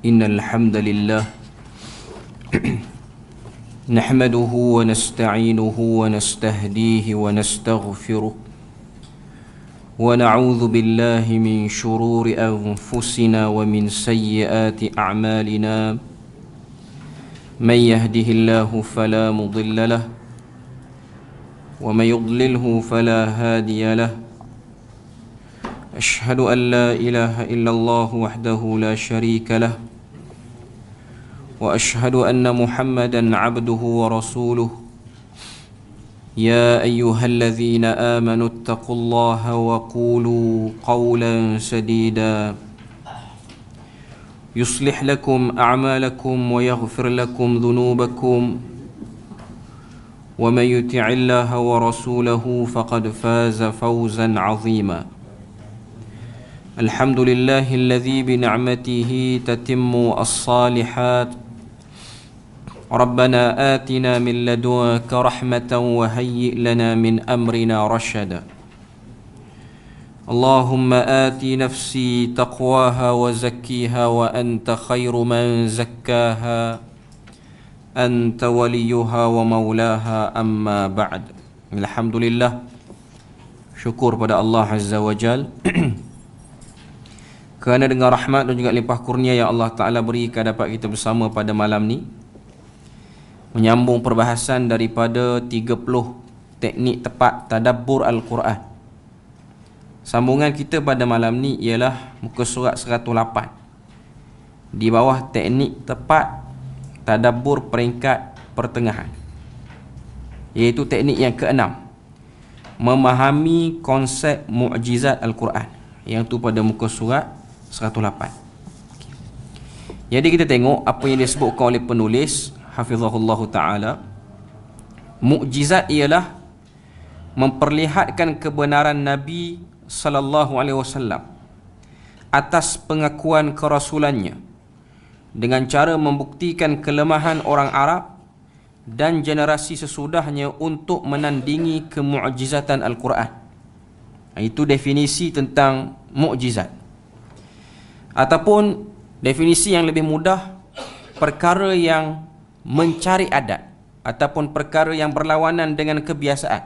إن الحمد لله نحمده ونستعينه ونستهديه ونستغفره ونعوذ بالله من شرور أنفسنا ومن سيئات أعمالنا من يهده الله فلا مضل له ومن يضلله فلا هادي له أشهد أن لا إله إلا الله وحده لا شريك له وأشهد أن محمدا عبده ورسوله يا أيها الذين آمنوا اتقوا الله وقولوا قولا سديدا يصلح لكم أعمالكم ويغفر لكم ذنوبكم ومن يطع الله ورسوله فقد فاز فوزا عظيما الحمد لله الذي بنعمته تتم الصالحات ربنا آتنا من لدنك رحمة وهيئ لنا من أمرنا رشدا اللهم آت نفسي تقواها وزكيها وأنت خير من زكاها أنت وليها ومولاها أما بعد الحمد لله syukur pada Allah Azza wa Jal kerana dengan rahmat dan juga limpah kurnia yang Allah Ta'ala berikan dapat kita bersama pada malam ni menyambung perbahasan daripada 30 teknik tepat tadabbur Al-Quran. Sambungan kita pada malam ni ialah muka surat 108 di bawah teknik tepat tadabbur peringkat pertengahan, iaitu teknik yang keenam, memahami konsep mukjizat Al-Quran, yang tu pada muka surat 108. Jadi kita tengok apa yang disebutkan oleh penulis hafizahullah ta'ala. Mukjizat ialah memperlihatkan kebenaran Nabi sallallahu alaihi wasallam atas pengakuan kerasulannya dengan cara membuktikan kelemahan orang Arab dan generasi sesudahnya untuk menandingi kemukjizatan Al-Quran. Itu definisi tentang mukjizat. Ataupun definisi yang lebih mudah, perkara yang mencari adat ataupun perkara yang berlawanan dengan kebiasaan.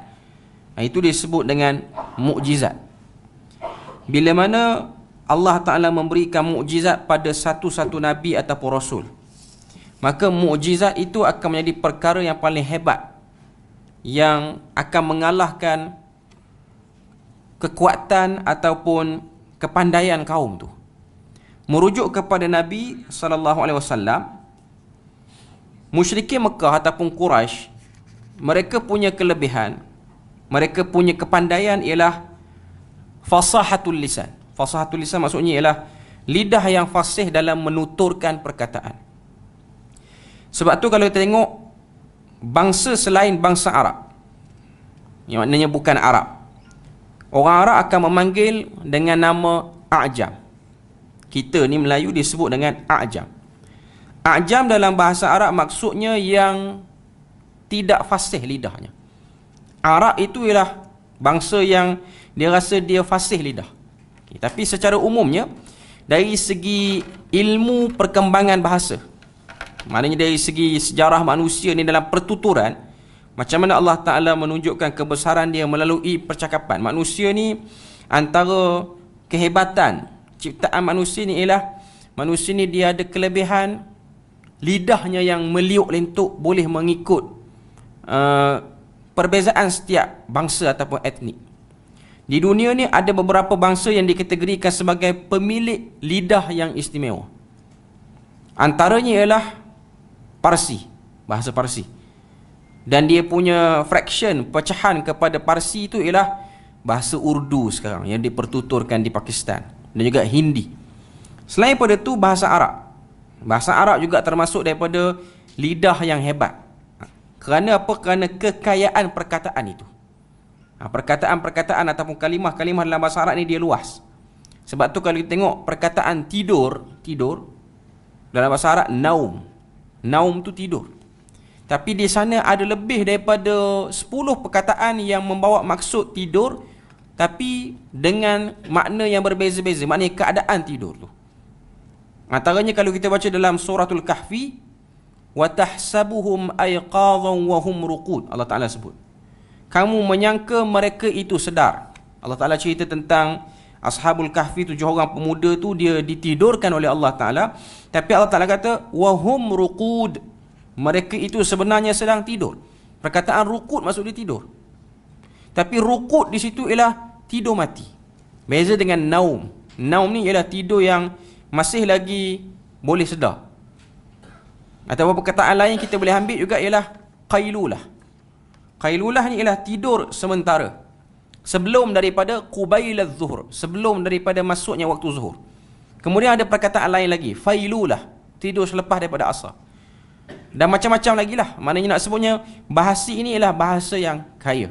Itu disebut dengan mukjizat. Bila mana Allah Ta'ala memberikan mukjizat pada satu-satu Nabi ataupun Rasul, maka mukjizat itu akan menjadi perkara yang paling hebat, yang akan mengalahkan kekuatan ataupun kepandaian kaum tu. Merujuk kepada Nabi SAW, musyrikin Mekah ataupun Quraisy, mereka punya kelebihan, mereka punya kepandaian ialah fasahatul lisan. Fasahatul lisan maksudnya ialah lidah yang fasih dalam menuturkan perkataan. Sebab tu kalau kita tengok bangsa selain bangsa Arab, yang maknanya bukan Arab, orang Arab akan memanggil dengan nama A'jam. Kita ni Melayu disebut dengan A'jam. A'jam dalam bahasa Arab maksudnya yang tidak fasih lidahnya. Arab itu ialah bangsa yang dia rasa dia fasih lidah. Tapi secara umumnya dari segi ilmu perkembangan bahasa, maknanya dari segi sejarah manusia ni dalam pertuturan, macam mana Allah Ta'ala menunjukkan kebesaran dia melalui percakapan. Manusia ni, antara kehebatan ciptaan manusia ni ialah manusia ni dia ada kelebihan lidahnya yang meliuk lentuk, boleh mengikut perbezaan setiap bangsa ataupun etnik. Di dunia ni ada beberapa bangsa yang dikategorikan sebagai pemilik lidah yang istimewa. Antaranya ialah Parsi, bahasa Parsi. Dan dia punya fraction, pecahan kepada Parsi itu ialah bahasa Urdu sekarang yang dipertuturkan di Pakistan, dan juga Hindi. Selain pada itu, bahasa Arab. Bahasa Arab juga termasuk daripada lidah yang hebat. Kerana apa? Kerana kekayaan perkataan itu. Perkataan-perkataan ataupun kalimah-kalimah dalam bahasa Arab ni dia luas. Sebab tu kalau kita tengok perkataan tidur dalam bahasa Arab naum tu tidur. Tapi di sana ada lebih daripada 10 perkataan yang membawa maksud tidur, tapi dengan makna yang berbeza-beza, maknanya keadaan tidur tu. Antaranya kalau kita baca dalam suratul Kahfi, wa tahsabuhum ayqadhan wa hum ruqud, Allah Taala sebut, kamu menyangka mereka itu sedar. Allah Taala cerita tentang Ashabul Kahfi, 7 orang pemuda tu dia ditidurkan oleh Allah Taala, tapi Allah Taala kata wa hum ruqud, mereka itu sebenarnya sedang tidur. Perkataan ruqud maksud dia tidur. Tapi ruqud di situ ialah tidur mati. Beza dengan naum. Naum ni ialah tidur yang masih lagi boleh sedar. Atau perkataan lain kita boleh ambil juga ialah qailulah. Qailulah ni ialah tidur sementara, sebelum daripada qubailaz zuhur, sebelum daripada masuknya waktu zuhur. Kemudian ada perkataan lain lagi, failulah, tidur selepas daripada asar. Dan macam-macam lagi lah. Maknanya nak sebutnya, bahasa ini ialah bahasa yang kaya.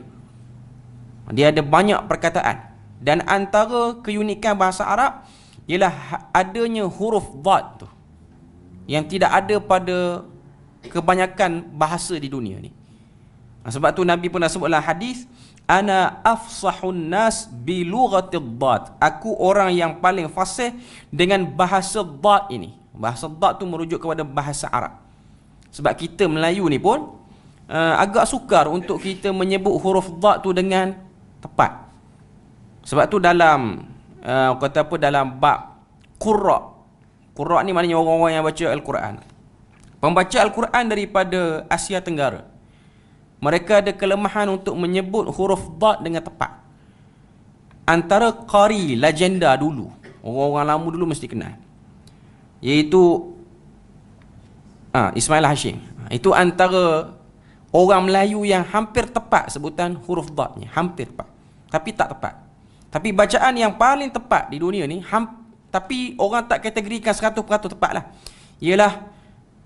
Dia ada banyak perkataan. Dan antara keunikan bahasa Arab ialah adanya huruf dad tu, yang tidak ada pada kebanyakan bahasa di dunia ni. Sebab tu Nabi pun dah sebut dalam hadis, ana afsahun nas bi lughatid dad, aku orang yang paling fasih dengan bahasa dad ini. Bahasa dad tu merujuk kepada bahasa Arab. Sebab kita Melayu ni pun agak sukar untuk kita menyebut huruf dad tu dengan tepat. Sebab tu dalam kata apa, dalam bab qurra. Qurra ni maknanya orang-orang yang baca Al-Quran. Pembaca Al-Quran daripada Asia Tenggara, mereka ada kelemahan untuk menyebut huruf dad dengan tepat. Antara qari legenda dulu, orang-orang lama dulu mesti kenal, iaitu Ismail Hashim. Itu antara orang Melayu yang hampir tepat sebutan huruf dadnya, hampir tepat. Tapi tak tepat. Tapi bacaan yang paling tepat di dunia ni, tapi orang tak kategorikan 100% tepat lah, ialah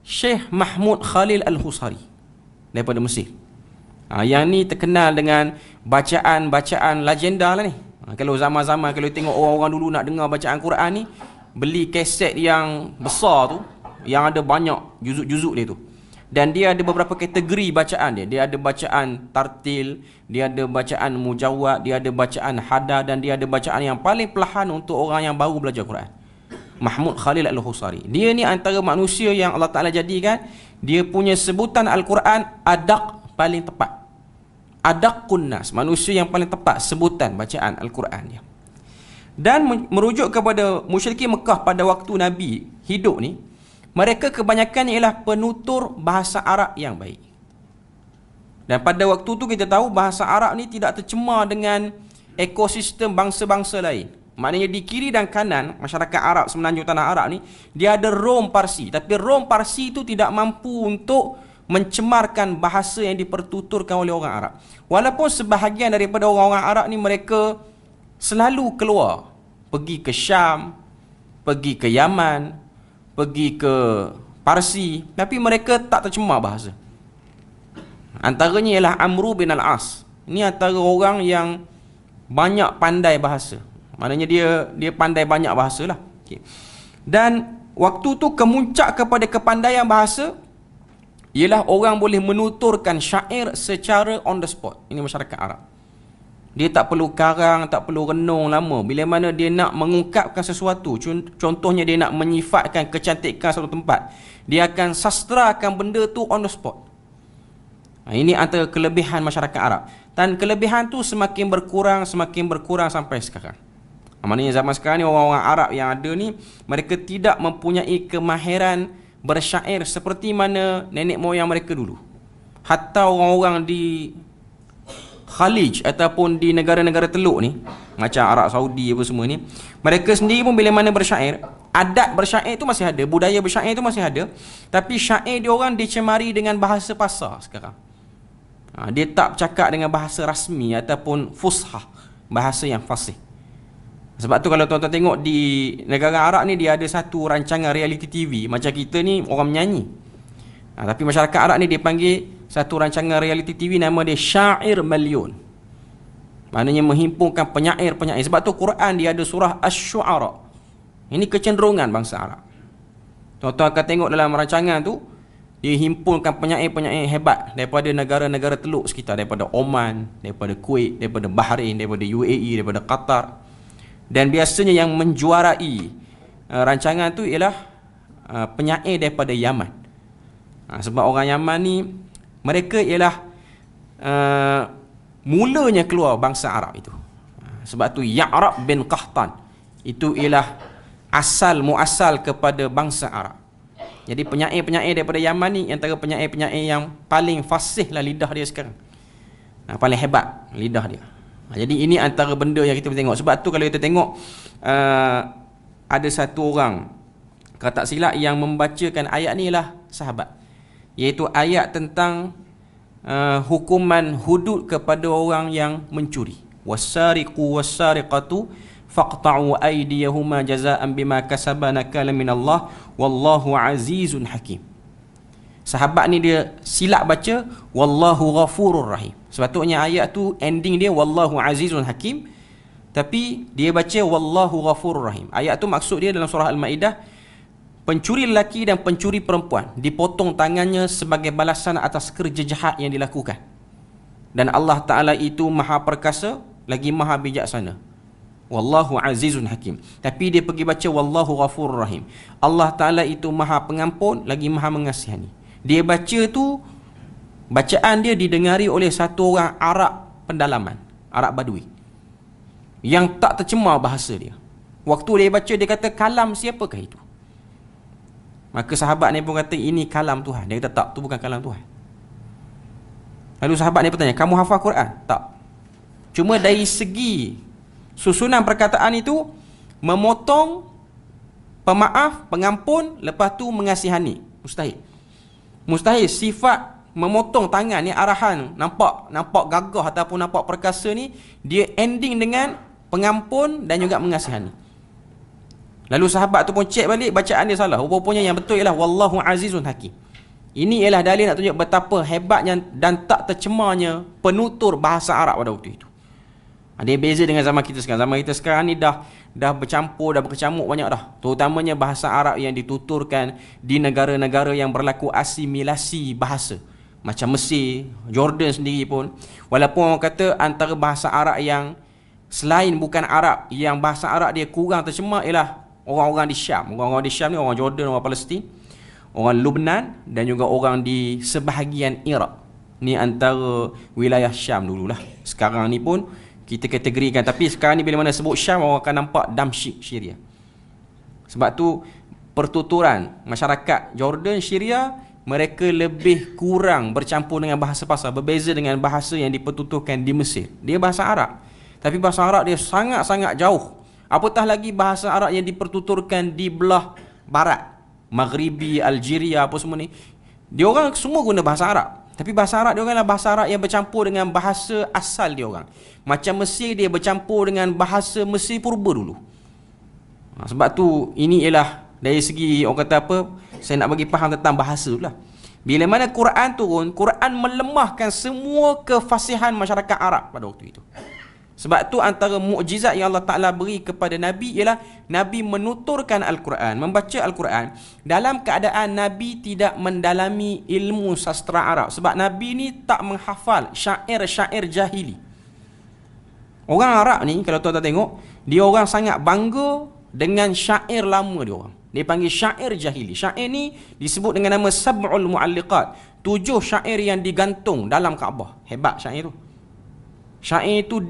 Syekh Mahmud Khalil Al-Husari daripada Mesir. Yang ni terkenal dengan bacaan-bacaan legenda lah ni. Kalau zaman-zaman, kalau tengok orang-orang dulu nak dengar bacaan Quran ni, beli kaset yang besar tu, yang ada banyak juzuk-juzuk dia tu. Dan dia ada beberapa kategori bacaan dia. Dia ada bacaan tartil, dia ada bacaan mujawwad, dia ada bacaan hada, dan dia ada bacaan yang paling perlahan untuk orang yang baru belajar Quran. Mahmud Khalil Al-Husari. Dia ni antara manusia yang Allah Ta'ala jadikan, dia punya sebutan Al-Quran adaq paling tepat. Adaqun nas, manusia yang paling tepat sebutan bacaan Al-Quran dia. Dan merujuk kepada musyrikin Mekah pada waktu Nabi hidup ni, mereka kebanyakan ialah penutur bahasa Arab yang baik. Dan pada waktu tu kita tahu bahasa Arab ni tidak tercemar dengan ekosistem bangsa-bangsa lain. Maknanya di kiri dan kanan masyarakat Arab semenanjung tanah Arab ni, dia ada Rom Parsi. Tapi Rom Parsi tu tidak mampu untuk mencemarkan bahasa yang dipertuturkan oleh orang Arab. Walaupun sebahagian daripada orang-orang Arab ni mereka selalu keluar, pergi ke Syam, pergi ke Yaman, pergi ke Parsi, tapi mereka tak tercemar bahasa. Antaranya ialah Amru bin Al-As. Ini antara orang yang banyak pandai bahasa. Maknanya dia pandai banyak bahasa lah. Okay. Dan waktu tu kemuncak kepada kepandaian bahasa ialah orang boleh menuturkan syair secara on the spot. Ini masyarakat Arab. Dia tak perlu karang, tak perlu renung lama. Bila mana dia nak mengungkapkan sesuatu, contohnya dia nak menyifatkan kecantikan satu tempat, dia akan sastrakan benda tu on the spot. Ini antara kelebihan masyarakat Arab. Dan kelebihan tu semakin berkurang sampai sekarang. Maknanya zaman sekarang ni orang-orang Arab yang ada ni, mereka tidak mempunyai kemahiran bersyair seperti mana nenek moyang mereka dulu. Hatta orang-orang di Khalij ataupun di negara-negara teluk ni, macam Arab Saudi apa semua ni, mereka sendiri pun bila mana bersyair, adat bersyair tu masih ada, budaya bersyair tu masih ada, tapi syair dia orang dicemari dengan bahasa pasar sekarang. Dia tak bercakap dengan bahasa rasmi ataupun fushah, bahasa yang fasih. Sebab tu kalau tuan-tuan tengok di negara Arab ni, dia ada satu rancangan reality TV. Macam kita ni orang menyanyi, tapi masyarakat Arab ni dia panggil satu rancangan reality TV, nama dia Syair Malyun. Maknanya menghimpunkan penyair-penyair. Sebab tu Quran dia ada surah Asy-Syu'ara. Ini kecenderungan bangsa Arab. Tuan-tuan akan tengok dalam rancangan tu, dia himpunkan penyair-penyair hebat daripada negara-negara teluk sekitar, daripada Oman, daripada Kuwait, daripada Bahrain, daripada UAE, daripada Qatar. Dan biasanya yang menjuarai rancangan tu ialah penyair daripada Yaman. Sebab orang Yaman ni mereka ialah mulanya keluar bangsa Arab itu. Sebab tu Ya'rab bin Qahtan itu ialah muasal kepada bangsa Arab. Jadi penyair-penyair daripada Yaman ni antara penyair-penyair yang paling fasih lah lidah dia sekarang. Paling hebat lidah dia. Jadi ini antara benda yang kita tengok. Sebab tu kalau kita tengok ada satu orang, kalau tak silap, yang membacakan ayat ni ialah sahabat, iaitu ayat tentang hukuman hudud kepada orang yang mencuri. Wasariqu wasariqatu faqta'u aydiyahuma jazaa'an bima kasaba nakalan minallah wallahu azizun hakim. Sahabat ni dia silap baca wallahu ghafurur rahim. Sepatutnya ayat tu ending dia wallahu azizun hakim, tapi dia baca wallahu ghafurur rahim. Ayat tu maksud dia dalam surah Al-Maidah, pencuri lelaki dan pencuri perempuan dipotong tangannya sebagai balasan atas kerja jahat yang dilakukan. Dan Allah Ta'ala itu maha perkasa lagi maha bijaksana. Wallahu azizun hakim. Tapi dia pergi baca wallahu ghafurur rahim. Allah Ta'ala itu maha pengampun lagi maha mengasihani. Dia baca tu, bacaan dia didengari oleh satu orang Arab pendalaman, Arab Badui, yang tak tercemar bahasa dia. Waktu dia baca, dia kata, kalam siapakah itu? Maka sahabat ni pun kata, ini kalam Tuhan. Dia kata, tak, tu bukan kalam Tuhan. Lalu sahabat ni bertanya, kamu hafal Quran? Tak. Cuma dari segi susunan perkataan itu, memotong, pemaaf, pengampun, lepas tu mengasihani. Mustahil. Mustahil sifat memotong tangan ni, arahan nampak gagah ataupun nampak perkasa ni, dia ending dengan pengampun dan juga mengasihani. Lalu sahabat tu pun cek balik, bacaan dia salah. Rupanya yang betul ialah wallahu azizun hakim. Ini ialah dalil nak tunjuk betapa hebatnya dan tak tercemarnya penutur bahasa Arab pada waktu itu. Dia beza dengan zaman kita sekarang. Zaman kita sekarang ni dah bercampur, dah berkecamuk banyak dah. Terutamanya bahasa Arab yang dituturkan di negara-negara yang berlaku asimilasi bahasa. Macam Mesir, Jordan sendiri pun. Walaupun orang kata antara bahasa Arab yang selain bukan Arab, yang bahasa Arab dia kurang tercemar ialah orang-orang di Syam. Orang-orang di Syam ni orang Jordan, orang Palestin, orang Lubnan dan juga orang di sebahagian Iraq. Ni antara wilayah Syam dululah. Sekarang ni pun kita kategorikan, tapi sekarang ni bila mana sebut Syam, orang akan nampak Damsyik, Syria. Sebab tu pertuturan masyarakat Jordan, Syria, mereka lebih kurang bercampur dengan bahasa pasar, berbeza dengan bahasa yang dipertuturkan di Mesir. Dia bahasa Arab, tapi bahasa Arab dia sangat-sangat jauh. Apatah lagi bahasa Arab yang dipertuturkan di belah barat, Maghribi, Algeria, apa semua ni, dia orang semua guna bahasa Arab. Tapi bahasa Arab dia orang adalah bahasa Arab yang bercampur dengan bahasa asal dia orang. Macam Mesir, dia bercampur dengan bahasa Mesir purba dulu. Sebab tu ini ialah dari segi orang kata apa, saya nak bagi faham tentang bahasa pula. Bila mana Quran turun, Quran melemahkan semua kefasihan masyarakat Arab pada waktu itu. Sebab tu antara mukjizat yang Allah Ta'ala beri kepada Nabi ialah Nabi menuturkan Al-Quran, membaca Al-Quran dalam keadaan Nabi tidak mendalami ilmu sastra Arab. Sebab Nabi ni tak menghafal syair-syair jahili. Orang Arab ni, kalau tuan-tuan tengok, dia orang sangat bangga dengan syair lama dia orang. Dia panggil syair jahili. Syair ni disebut dengan nama Sab'ul Mu'alliqat, 7 syair yang digantung dalam Kaabah. Hebat syair tu. Syair itu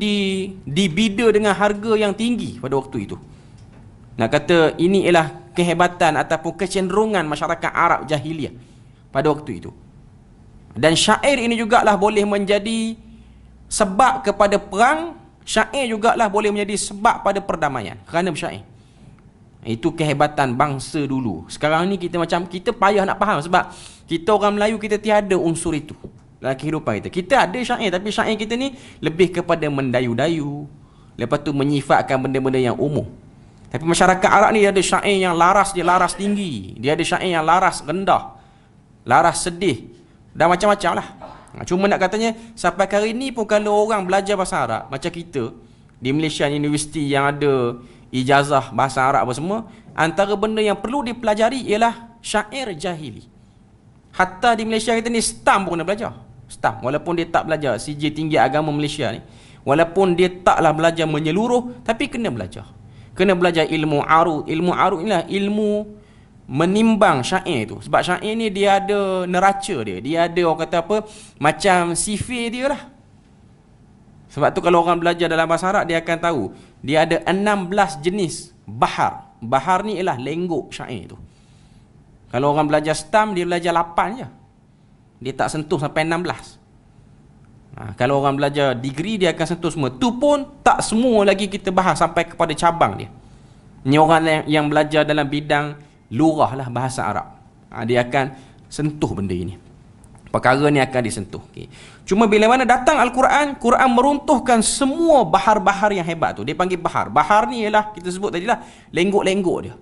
dibida dengan harga yang tinggi pada waktu itu. Nak kata ini ialah kehebatan ataupun kecenderungan masyarakat Arab jahiliah pada waktu itu. Dan syair ini jugalah boleh menjadi sebab kepada perang. Syair jugalah boleh menjadi sebab pada perdamaian kerana bersyair. Itu kehebatan bangsa dulu. Sekarang ni kita payah nak faham sebab kita orang Melayu, kita tiada unsur itu dalam kehidupan kita. Kita ada syair, tapi syair kita ni lebih kepada mendayu-dayu, lepas tu menyifatkan benda-benda yang umum. Tapi masyarakat Arab ni dia ada syair yang laras, dia laras tinggi, dia ada syair yang laras rendah, laras sedih, dan macam-macam lah. Cuma nak katanya sampai hari ni pun kalau orang belajar bahasa Arab macam kita di Malaysia University yang ada ijazah bahasa Arab apa semua, antara benda yang perlu dipelajari ialah syair jahili. Hatta di Malaysia kita ni STAM pun kena belajar. STAM, walaupun dia tak belajar Sijil Tinggi Agama Malaysia ni, walaupun dia taklah belajar menyeluruh, tapi kena belajar. Kena belajar ilmu arud. Ilmu arud inilah ilmu menimbang syair tu. Sebab syair ni dia ada neraca dia. Dia ada orang kata apa, macam sifir dia lah. Sebab tu kalau orang belajar dalam bahasa Arab, dia akan tahu dia ada 16 jenis bahar. Bahar ni ialah lenggok syair tu. Kalau orang belajar stam, dia belajar 8 je. Dia tak sentuh sampai 16. Kalau orang belajar degree, dia akan sentuh semua. Tu pun tak semua lagi kita bahas sampai kepada cabang dia. Ini orang yang belajar dalam bidang lurah lah bahasa Arab. Dia akan sentuh benda ini. Perkara ni akan disentuh. Okay. Cuma bila mana datang Al-Quran, Quran meruntuhkan semua bahar-bahar yang hebat tu. Dia panggil bahar. Bahar ni ialah, kita sebut tadi lah, lenggok-lenggok dia.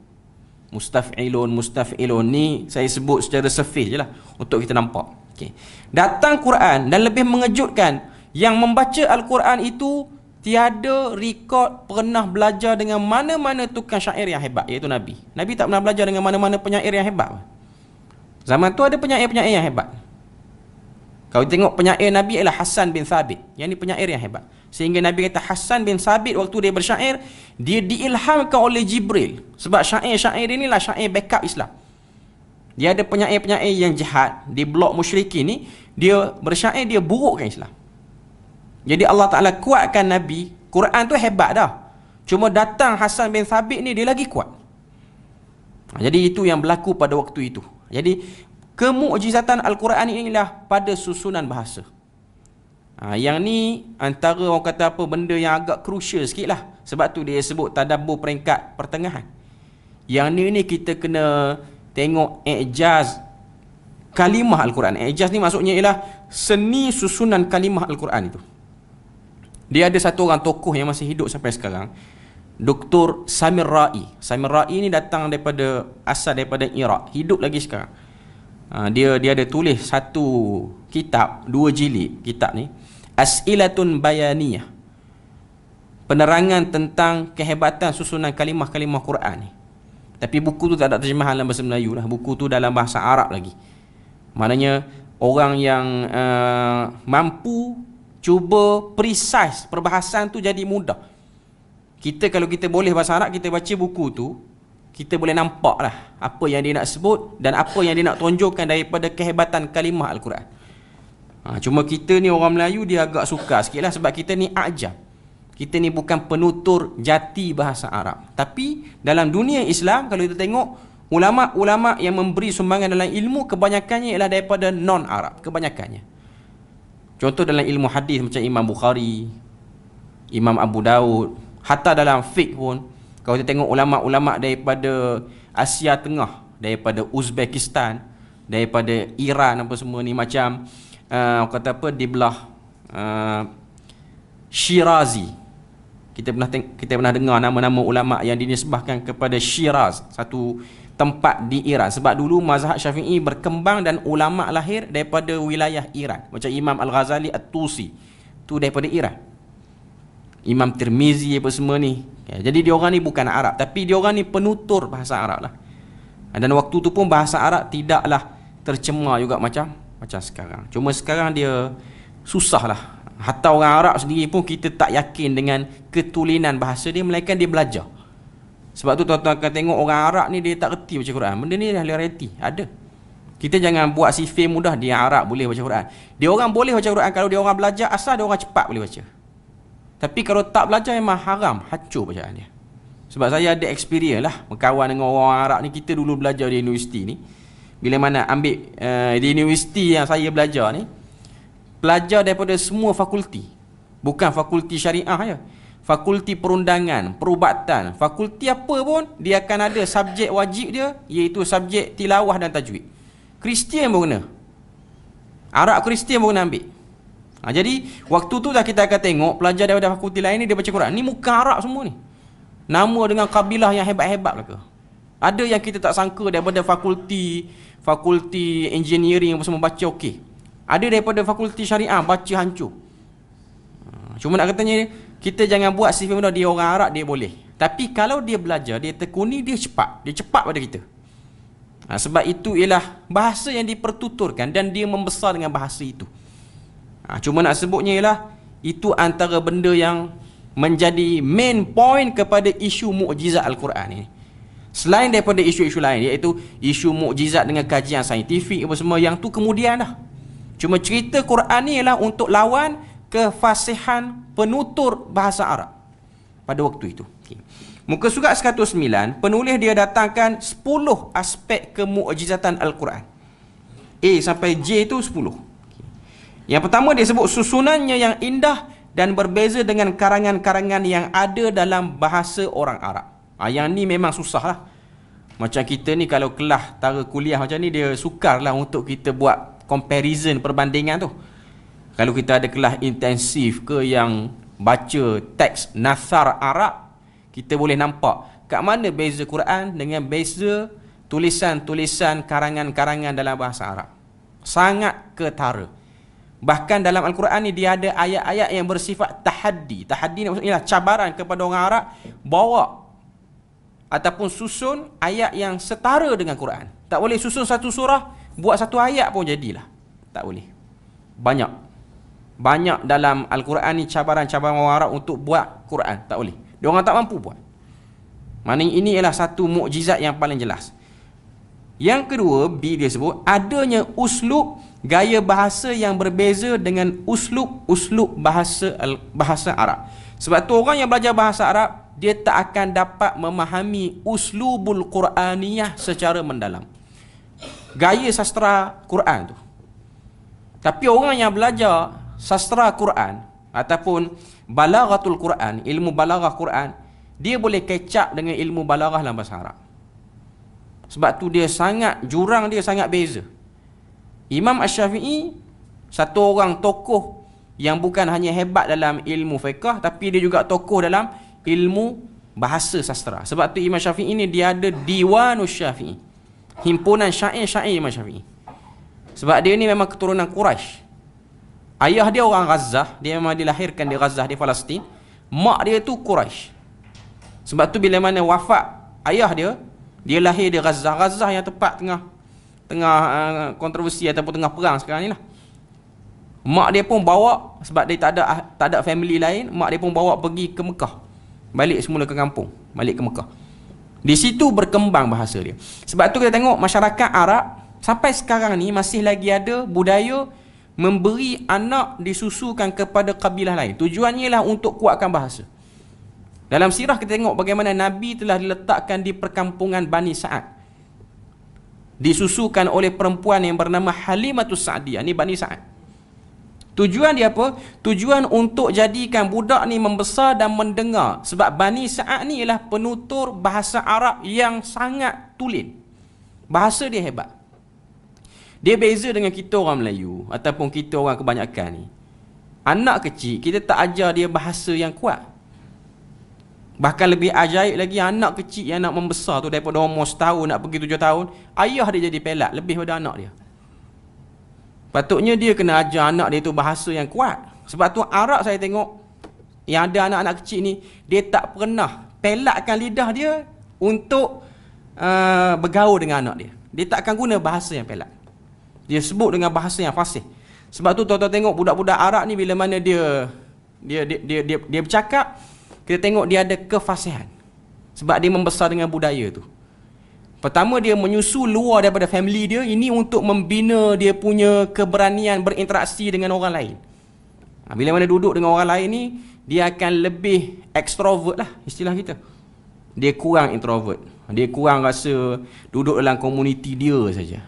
Mustaf'ilun ni saya sebut secara surface je lah untuk kita nampak. Okay. Datang Quran dan lebih mengejutkan, yang membaca Al-Quran itu tiada rekod pernah belajar dengan mana-mana tukang syair yang hebat, iaitu Nabi. Nabi tak pernah belajar dengan mana-mana penyair yang hebat. Zaman tu ada penyair-penyair yang hebat. Kalau tengok penyair Nabi ialah Hassan bin Thabit. Yang ni penyair yang hebat. Sehingga Nabi kata Hassan bin Thabit waktu dia bersyair, dia diilhamkan oleh Jibril. Sebab syair-syair inilah syair backup Islam. Dia ada penyair-penyair yang jahat di blok musyrikin ni, dia bersyair, dia burukkan Islam. Jadi Allah Ta'ala kuatkan Nabi. Quran tu hebat dah. Cuma datang Hassan bin Thabit ni, dia lagi kuat. Jadi itu yang berlaku pada waktu itu. Jadi kemukjizatan Al-Quran inilah pada susunan bahasa. Yang ni antara orang kata apa, benda yang agak crucial sikit lah. Sebab tu dia sebut tadabbur peringkat pertengahan. Yang ni kita kena tengok i'jaz kalimah Al-Quran. I'jaz ni maksudnya ialah seni susunan kalimah Al-Quran itu. Dia ada satu orang tokoh yang masih hidup sampai sekarang, Dr. Samir Ra'i. Samir Ra'i ni datang asal daripada Iraq, hidup lagi sekarang. Dia ada tulis satu kitab, 2 jilid kitab ni, As'ilatun Bayaniyah, penerangan tentang kehebatan susunan kalimah-kalimah Quran ni. Tapi buku tu tak ada terjemahan dalam bahasa Melayu lah. Buku tu dalam bahasa Arab lagi. Maknanya orang yang mampu cuba precise perbahasan tu jadi mudah. Kita kalau kita boleh bahasa Arab, kita baca buku tu, kita boleh nampak lah apa yang dia nak sebut dan apa yang dia nak tonjolkan daripada kehebatan kalimah Al-Quran. Cuma kita ni orang Melayu, dia agak suka sikit lah sebab kita ni ajam. Kita ni bukan penutur jati bahasa Arab. Tapi dalam dunia Islam, kalau kita tengok, ulama'-ulama' yang memberi sumbangan dalam ilmu, kebanyakannya ialah daripada non-Arab. Kebanyakannya. Contoh dalam ilmu hadis macam Imam Bukhari, Imam Abu Daud, hatta dalam fiqh pun, kalau kita tengok ulama'-ulama' daripada Asia Tengah, daripada Uzbekistan, daripada Iran apa semua ni, macam kata apa, di belah Shirazi. Kita pernah dengar nama-nama ulama' yang dinisbahkan kepada Shiraz, satu tempat di Iran. Sebab dulu mazhab Syafi'i berkembang dan ulama' lahir daripada wilayah Iran. Macam Imam Al-Ghazali At-Tusi, tu daripada Iran. Imam Tirmizi apa semua ni. Jadi diorang ni bukan Arab, tapi diorang ni penutur bahasa Arab lah. Dan waktu tu pun bahasa Arab tidaklah tercemar juga macam sekarang. Cuma sekarang dia susah lah. Hatta orang Arab sendiri pun kita tak yakin dengan ketulinan bahasa dia, melainkan dia belajar. Sebab tu tuan-tuan akan tengok orang Arab ni dia tak reti baca Quran. Benda ni dah realiti, ada. Kita jangan buat sifir mudah dia Arab boleh baca Quran. Dia orang boleh baca Quran kalau dia orang belajar, asal dia orang cepat boleh baca. Tapi kalau tak belajar memang haram, hancur bacaan dia. Sebab saya ada experience lah berkawan dengan orang Arab ni. Kita dulu belajar di universiti ni, bila mana ambil di universiti yang saya belajar ni, pelajar daripada semua fakulti. Bukan fakulti syariah je, fakulti perundangan, perubatan, fakulti apa pun, dia akan ada subjek wajib dia, iaitu subjek tilawah dan tajwid. Kristian pun kena, Arab Kristian pun kena ambil. Jadi waktu tu dah kita akan tengok pelajar daripada fakulti lain ni, dia baca Quran ni muka Arab semua ni, nama dengan kabilah yang hebat-hebat lah ke. Ada yang kita tak sangka daripada fakulti engineering apa semua baca okey. Ada daripada fakulti syariah baca hancur. Cuma nak katanya, kita jangan buat sifat mudah dia orang Arab dia boleh. Tapi kalau dia belajar, dia tekuni, dia cepat pada kita. Sebab itu ialah bahasa yang dipertuturkan dan dia membesar dengan bahasa itu. Cuma nak sebutnya ialah itu antara benda yang menjadi main point kepada isu mukjizat Al-Quran ini. Selain daripada isu-isu lain, iaitu isu mukjizat dengan kajian saintifik apa semua, yang tu kemudian dah. Cuma cerita Quran ni ialah untuk lawan kefasihan penutur bahasa Arab pada waktu itu. Okay. Muka surat 109, penulis dia datangkan 10 aspek kemukjizatan Al-Quran. A sampai J itu 10. Okay. Yang pertama dia sebut susunannya yang indah dan berbeza dengan karangan-karangan yang ada dalam bahasa orang Arab. Yang ni memang susah lah. Macam kita ni kalau kelas tara kuliah macam ni, dia sukar lah untuk kita buat comparison, perbandingan tu. Kalau kita ada kelas intensif ke yang baca teks Nathar Arab, kita boleh nampak kat mana beza Quran dengan beza tulisan-tulisan karangan-karangan dalam bahasa Arab. Sangat ketara. Bahkan dalam Al-Quran ni dia ada ayat-ayat yang bersifat tahaddi. Tahaddi ni maksudnya cabaran kepada orang Arab, bawa ataupun susun ayat yang setara dengan Quran. Tak boleh susun satu surah, buat satu ayat pun jadilah. Tak boleh. Banyak dalam Al-Quran ni cabaran-cabaran orang Arab untuk buat Quran. Tak boleh. Dia orang tak mampu buat. Maknanya ini ialah satu mukjizat yang paling jelas. Yang kedua, B dia sebut adanya uslub gaya bahasa yang berbeza dengan uslub bahasa Arab. Sebab tu orang yang belajar bahasa Arab, dia tak akan dapat memahami uslubul Quraniyah secara mendalam. Gaya sastra Quran tu. Tapi orang yang belajar sastra Quran ataupun balaghatul Quran, ilmu balaghah Quran, dia boleh kecap dengan ilmu balaghah dalam bahasa Arab. Sebab tu dia sangat, jurang dia sangat beza. Imam Asy-Syafi'i satu orang tokoh yang bukan hanya hebat dalam ilmu fiqh, tapi dia juga tokoh dalam ilmu bahasa sastra. Sebab tu Imam Syafi'i ni dia ada Diwanus Syafi'i, himpunan syair-syair Imam Syafi'i. Sebab dia ni memang keturunan Quraisy. Ayah dia orang Gaza, dia memang dilahirkan di Gaza, di Palestin. Mak dia tu Quraisy. Sebab tu bila mana wafat ayah dia lahir di Gaza. Gaza yang tepat tengah kontroversi ataupun tengah perang sekarang ni lah. Mak dia pun bawa, sebab dia tak ada family lain, mak dia pun bawa pergi ke Mekah. Balik semula ke kampung, balik ke Mekah. Di situ berkembang bahasa dia. Sebab tu kita tengok masyarakat Arab sampai sekarang ni masih lagi ada budaya memberi anak disusukan kepada kabilah lain. Tujuannya ialah untuk kuatkan bahasa. Dalam sirah kita tengok bagaimana Nabi telah diletakkan di perkampungan Bani Sa'ad, disusukan oleh perempuan yang bernama Halimatus Sa'diyah. Ni Bani Sa'ad. Tujuan dia apa? Tujuan untuk jadikan budak ni membesar dan mendengar. Sebab Bani Sa'ad ni ialah penutur bahasa Arab yang sangat tulen. Bahasa dia hebat. Dia beza dengan kita orang Melayu ataupun kita orang kebanyakan ni. Anak kecil, kita tak ajar dia bahasa yang kuat. Bahkan lebih ajaib lagi, anak kecil yang nak membesar tu, daripada umur setahun nak pergi 7 tahun, ayah dia jadi pelat lebih pada anak dia. Patutnya dia kena ajar anak dia tu bahasa yang kuat. Sebab tu Arab saya tengok yang ada anak-anak kecil ni, dia tak pernah pelatkan lidah dia untuk bergaul dengan anak dia. Dia tak akan guna bahasa yang pelat. Dia sebut dengan bahasa yang fasih. Sebab tu tuan-tuan tengok budak-budak Arab ni bila mana dia bercakap, kita tengok dia ada kefasihan. Sebab dia membesar dengan budaya tu. Pertama, dia menyusu luar daripada family dia. Ini untuk membina dia punya keberanian berinteraksi dengan orang lain. Bila mana duduk dengan orang lain ni, dia akan lebih extrovert lah istilah kita. Dia kurang introvert. Dia kurang rasa duduk dalam komuniti dia saja.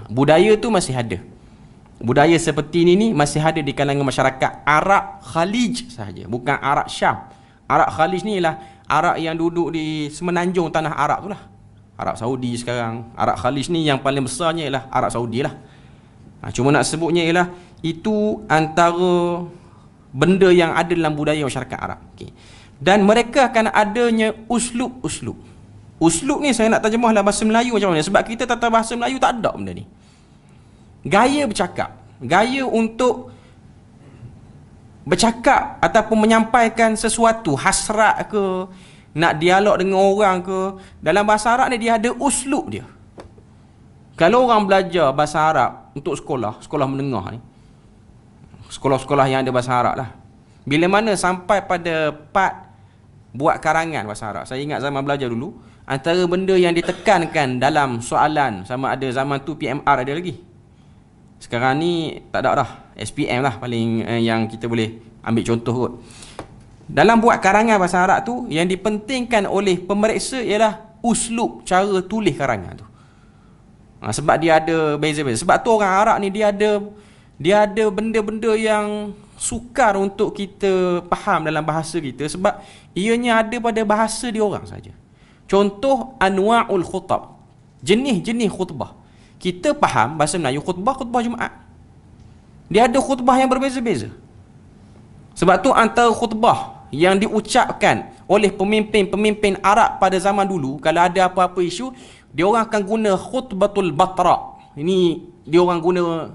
Budaya tu masih ada. Budaya seperti ni masih ada di kalangan masyarakat Arab Khalij sahaja, bukan Arab Syam. Arab Khalij ni ialah Arab yang duduk di semenanjung tanah Arab tu lah. Arab Saudi sekarang. Arab Khalij ni yang paling besarnya ialah Arab Saudi lah. Cuma nak sebutnya ialah itu antara benda yang ada dalam budaya masyarakat Arab. Okay. Dan mereka akan adanya uslub-uslub. Uslub ni saya nak terjemah dalam bahasa Melayu macam mana? Sebab kita tata bahasa Melayu tak ada benda ni. Gaya bercakap, gaya untuk bercakap ataupun menyampaikan sesuatu, hasrat ke, nak dialog dengan orang ke, dalam bahasa Arab ni dia ada uslub dia. Kalau orang belajar bahasa Arab untuk sekolah menengah ni, sekolah-sekolah yang ada bahasa Arab lah, bila mana sampai pada part buat karangan bahasa Arab, saya ingat zaman belajar dulu, antara benda yang ditekankan dalam soalan, sama ada zaman tu PMR ada lagi. Sekarang ni tak ada dah. SPM lah paling yang kita boleh ambil contoh kot. Dalam buat karangan bahasa Arab tu, yang dipentingkan oleh pemeriksa ialah uslub, cara tulis karangan tu. Sebab dia ada beza-beza. Sebab tu orang Arab ni dia ada benda-benda yang sukar untuk kita faham dalam bahasa kita, sebab ianya ada pada bahasa dia orang saja. Contoh anwa'ul khutab, jenis-jenis khutbah. Kita faham bahasa Melayu khutbah Jumaat. Dia ada khutbah yang berbeza-beza. Sebab tu antara khutbah yang diucapkan oleh pemimpin-pemimpin Arab pada zaman dulu, kalau ada apa-apa isu, dia orang akan guna khutbatul batra. Ini dia orang guna,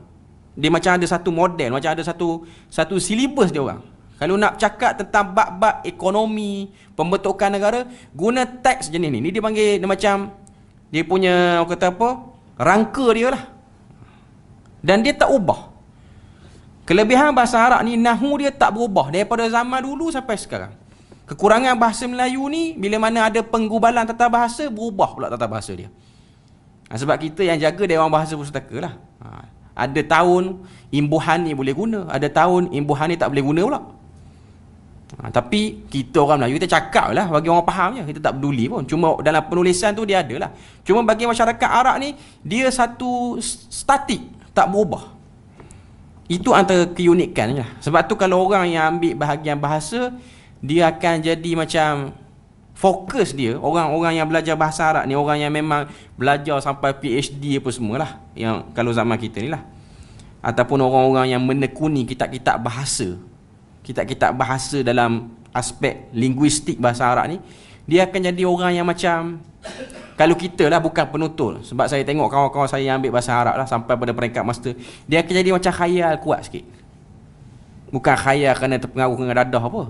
dia macam ada satu model, macam ada satu silibus dia orang. Kalau nak cakap tentang bab-bab ekonomi, pembentukan negara, guna teks jenis ni. Ni dia panggil, dia macam, dia punya, orang kata apa, rangka dia lah. Dan dia tak ubah. Kelebihan bahasa Arab ni, nahu dia tak berubah daripada zaman dulu sampai sekarang. Kekurangan bahasa Melayu ni, bila mana ada penggubalan tata bahasa, berubah pula tata bahasa dia. Sebab kita yang jaga Dewan Bahasa Pustaka lah. Ada tahun imbuhan ni boleh guna, ada tahun imbuhan ni tak boleh guna pula. Tapi kita orang Melayu, kita cakap lah bagi orang faham je, kita tak peduli pun. Cuma dalam penulisan tu dia ada lah. Cuma bagi masyarakat Arab ni, dia satu statik, tak berubah. Itu antara keunikan lah. Sebab tu kalau orang yang ambil bahagian bahasa, dia akan jadi macam fokus dia, orang-orang yang belajar bahasa Arab ni, orang yang memang belajar sampai PhD apa semualah, yang kalau zaman kita ni lah. Ataupun orang-orang yang menekuni kitab-kitab bahasa, kitab-kitab bahasa dalam aspek linguistik bahasa Arab ni, dia akan jadi orang yang macam, kalau kita lah bukan penutur, sebab saya tengok kawan-kawan saya yang ambil bahasa Arab lah sampai pada peringkat master, dia akan jadi macam khayal kuat sikit. Bukan khayal kerana terpengaruh dengan dadah apa,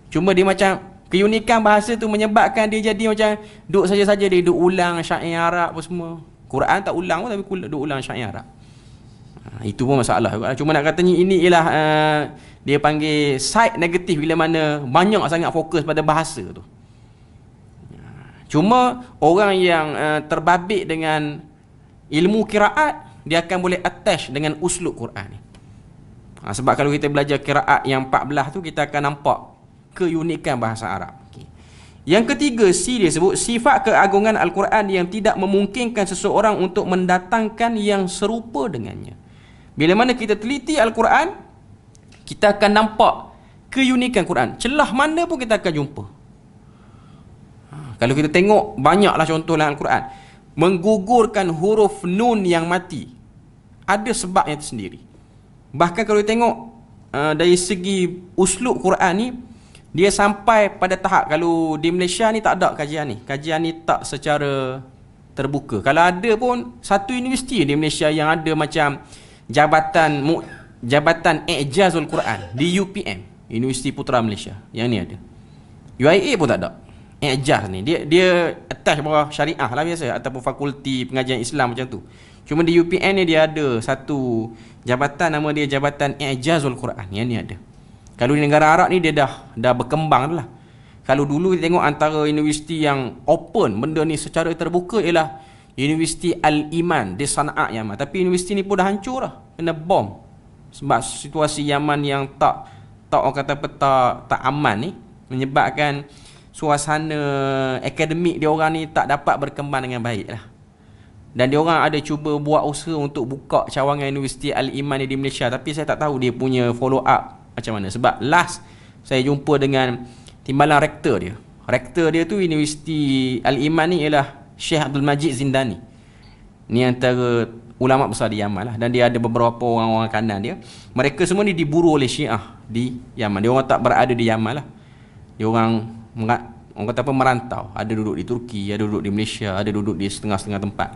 cuma dia macam, keunikan bahasa tu menyebabkan dia jadi macam duk saja-saja, dia duk ulang syair Arab apa semua. Quran tak ulang pun, tapi duk ulang syair Arab. Itu pun masalah. Cuma nak katanya ini ialah dia panggil side negatif bila mana banyak sangat fokus pada bahasa tu. Cuma orang yang terbabit dengan ilmu qiraat, dia akan boleh attach dengan uslub Quran ni. Sebab kalau kita belajar qiraat yang 14 tu, kita akan nampak keunikan bahasa Arab. Yang ketiga, dia sebut sifat keagungan Al-Quran yang tidak memungkinkan seseorang untuk mendatangkan yang serupa dengannya. Bila mana kita teliti Al-Quran, kita akan nampak keunikan Quran. Celah mana pun kita akan jumpa. Kalau kita tengok, banyaklah contoh dalam Al-Quran. Menggugurkan huruf nun yang mati, ada sebabnya tersendiri. Bahkan kalau kita tengok dari segi uslub Quran ni, dia sampai pada tahap, kalau di Malaysia ni tak ada kajian ni. Kajian ni tak secara terbuka. Kalau ada pun, satu universiti di Malaysia yang ada macam Jabatan I'jazul Quran di UPM, Universiti Putra Malaysia. Yang ni ada. UIA pun tak ada. I'jaz ni dia attach bawah syariah lah biasa, ataupun fakulti pengajian Islam macam tu. Cuma di UPM ni dia ada satu jabatan, nama dia Jabatan I'jazul Quran. Yang ni ada. Kalau di negara Arab ni dia dah berkembang lah. Kalau dulu kita tengok antara universiti yang open benda ni secara terbuka ialah Universiti Al-Iman di Sana'a, Yaman. Tapi universiti ni pun dah hancur dah, kena bom. Sebab situasi Yaman yang tak orang kata apa, tak aman ni, menyebabkan suasana akademik dia orang ni tak dapat berkembang dengan baik lah. Dan dia orang ada cuba buat usaha untuk buka cawangan Universiti Al-Iman ni di Malaysia, tapi saya tak tahu dia punya follow up macam mana. Sebab last saya jumpa dengan timbalan rektor dia. Rektor dia tu Universiti Al-Iman ni ialah Syekh Abdul Majid Zindani. Ni antara ulama besar di Yaman lah. Dan dia ada beberapa orang-orang kanan dia. Mereka semua ni diburu oleh Syiah di Yaman. Dia orang tak berada di Yaman lah. Dia orang kata apa, merantau. Ada duduk di Turki, ada duduk di Malaysia, ada duduk di setengah-setengah tempat.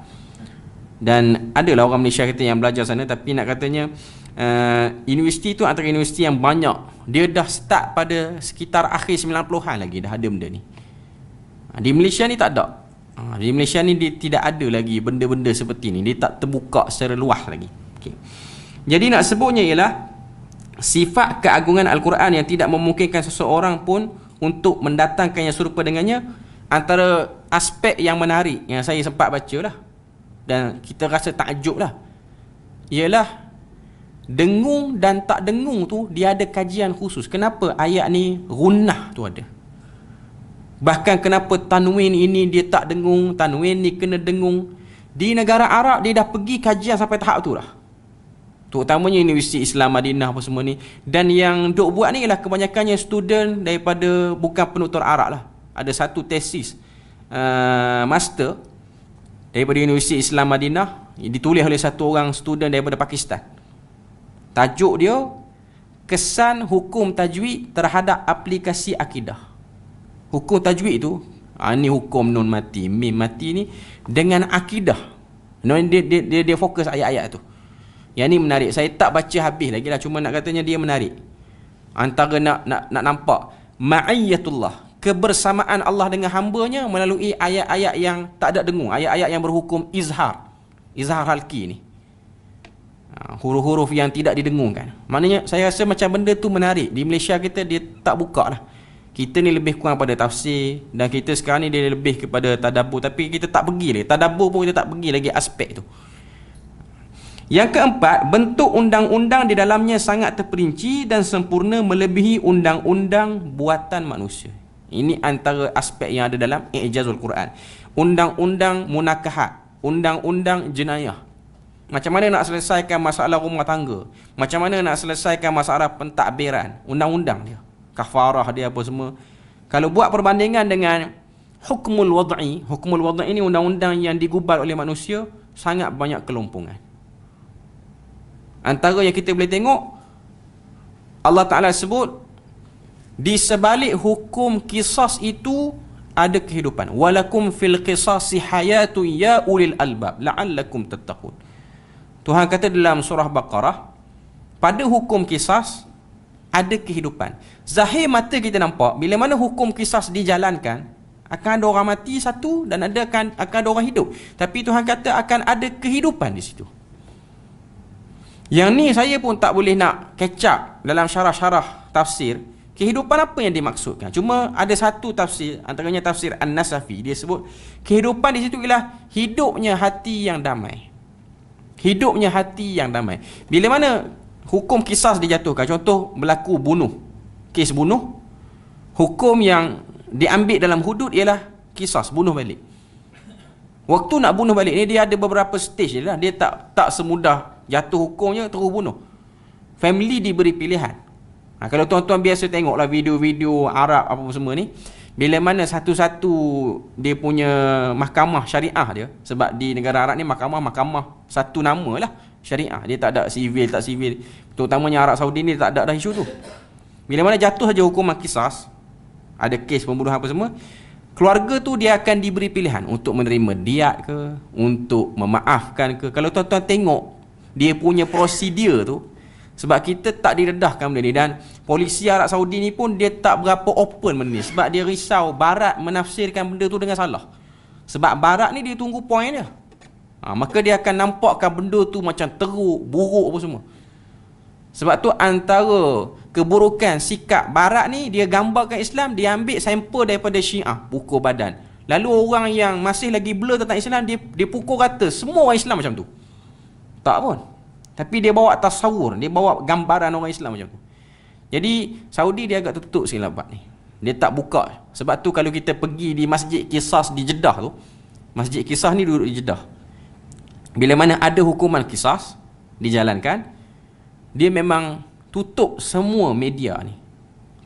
Dan adalah orang Malaysia kita yang belajar sana, tapi nak katanya universiti tu antara universiti yang banyak. Dia dah start pada sekitar akhir 90-an lagi dah ada benda ni. Di Malaysia ni tak ada. Di Malaysia ni dia tidak ada lagi benda-benda seperti ni. Dia tak terbuka secara luas lagi. Okay. Jadi nak sebutnya ialah sifat keagungan Al-Quran yang tidak memungkinkan seseorang pun untuk mendatangkan yang serupa dengannya. antara aspek yang menarik yang saya sempat baca lah dan kita rasa takjub lah, ialah dengung dan tak dengung tu dia ada kajian khusus. Kenapa ayat ni gunnah tu ada? Bahkan kenapa tanwin ini dia tak dengung, tanwin ni kena dengung. Di negara Arab dia dah pergi kajian sampai tahap tu lah. Terutamanya Universiti Islam Madinah apa semua ni. Dan yang duk buat ni ialah kebanyakannya student daripada bukan penutur Arab lah. Ada satu tesis master daripada Universiti Islam Madinah, ditulis oleh satu orang student daripada Pakistan. Tajuk dia, kesan hukum tajwid terhadap aplikasi akidah. Hukum tajwid tu, ni hukum nun mati, mim mati ni dengan akidah. Dia fokus ayat-ayat tu. Yang ni menarik. Saya tak baca habis lagi lah, cuma nak katanya dia menarik. Antara nak nampak ma'iyatullah, kebersamaan Allah dengan hambanya melalui ayat-ayat yang tak ada dengung, ayat-ayat yang berhukum izhar halki ni, huruf-huruf yang tidak didengungkan. Maknanya saya rasa macam benda tu menarik. Di Malaysia kita dia tak buka lah. Kita ni lebih kurang pada tafsir, dan kita sekarang ni dia lebih kepada tadabbur, tapi kita tak pergi lagi tadabbur pun, kita tak pergi lagi aspek tu. Yang keempat, bentuk undang-undang di dalamnya sangat terperinci dan sempurna melebihi undang-undang buatan manusia. Ini antara aspek yang ada dalam I'jazul Quran. Undang-undang munakahat, undang-undang jenayah. Macam mana nak selesaikan masalah rumah tangga, macam mana nak selesaikan masalah pentadbiran, undang-undang dia, kafarah dia apa semua. Kalau buat perbandingan dengan hukmul wad'i ni undang-undang yang digubal oleh manusia, sangat banyak kelompongan. Antara yang kita boleh tengok, Allah Ta'ala sebut di sebalik hukum qisas itu ada kehidupan. Walakum fil qisasi hayatu ya ulil albab la'allakum tattaqun. Tuhan kata dalam surah Baqarah, pada hukum qisas ada kehidupan. Zahir mata kita nampak, bila mana hukum qisas dijalankan, akan ada orang mati satu dan akan ada orang hidup. Tapi Tuhan kata akan ada kehidupan di situ. Yang ni saya pun tak boleh nak catch up dalam syarah-syarah tafsir. Kehidupan apa yang dimaksudkan? Cuma ada satu tafsir, antaranya tafsir An-Nasafi, dia sebut kehidupan di situ ialah hidupnya hati yang damai. Hidupnya hati yang damai. Bila mana hukum qisas dijatuhkan, contoh berlaku bunuh, kes bunuh, hukum yang diambil dalam hudud ialah qisas, bunuh balik. Waktu nak bunuh balik ni dia ada beberapa stage dia lah. Dia tak semudah jatuh hukumnya terus bunuh. Family diberi pilihan. Kalau tuan-tuan biasa tengoklah video-video Arab apa semua ni, bila mana satu-satu dia punya mahkamah syariah dia, sebab di negara Arab ni mahkamah satu nama lah, syariah. Dia tak ada sivil, tak sivil. Terutamanya Arab Saudi ni tak ada dah isu tu. Bila mana jatuh saja hukuman qisas, ada kes pembunuhan apa semua, keluarga tu dia akan diberi pilihan untuk menerima diat ke, untuk memaafkan ke. Kalau tuan-tuan tengok dia punya prosedur tu, sebab kita tak diredahkan benda ni, dan polisi Arab Saudi ni pun dia tak berapa open benda ni, sebab dia risau Barat menafsirkan benda tu dengan salah. Sebab Barat ni dia tunggu point dia, maka dia akan nampakkan benda tu macam teruk, buruk apa semua. Sebab tu antara keburukan sikap Barat ni, dia gambarkan Islam, dia ambil sampel daripada Syiah, pukul badan. Lalu orang yang masih lagi blur tentang Islam, dia pukul rata semua orang Islam macam tu. Tak pun. Tapi dia bawa tasawur, dia bawa gambaran orang Islam macam tu. Jadi Saudi dia agak tertutup sikit bab ni. Dia tak buka. Sebab tu kalau kita pergi di Masjid Qisas di Jeddah tu, Masjid Qisas ni duduk di Jeddah, bila mana ada hukuman qisas dijalankan, dia memang tutup semua media ni.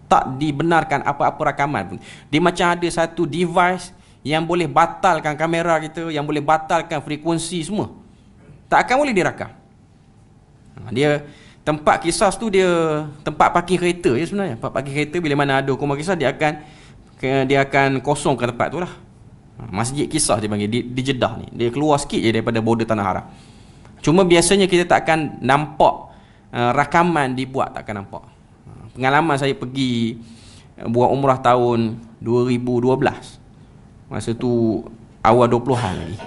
Tak dibenarkan apa-apa rakaman pun. Dia macam ada satu device yang boleh batalkan kamera kita, yang boleh batalkan frekuensi semua. Tak akan boleh dirakam. Dia tempat qisas tu dia tempat parking kereta je sebenarnya. Tempat parking kereta, bila mana ada hukuman qisas dia akan kosongkan tempat tu lah. Masjid Qisas dia panggil di Jeddah ni. Dia keluar sikit je daripada border Tanah Haram. Cuma biasanya kita tak akan nampak rakaman dibuat, tak akan nampak. Pengalaman saya pergi buat umrah tahun 2012. Masa tu awal 20-an lagi.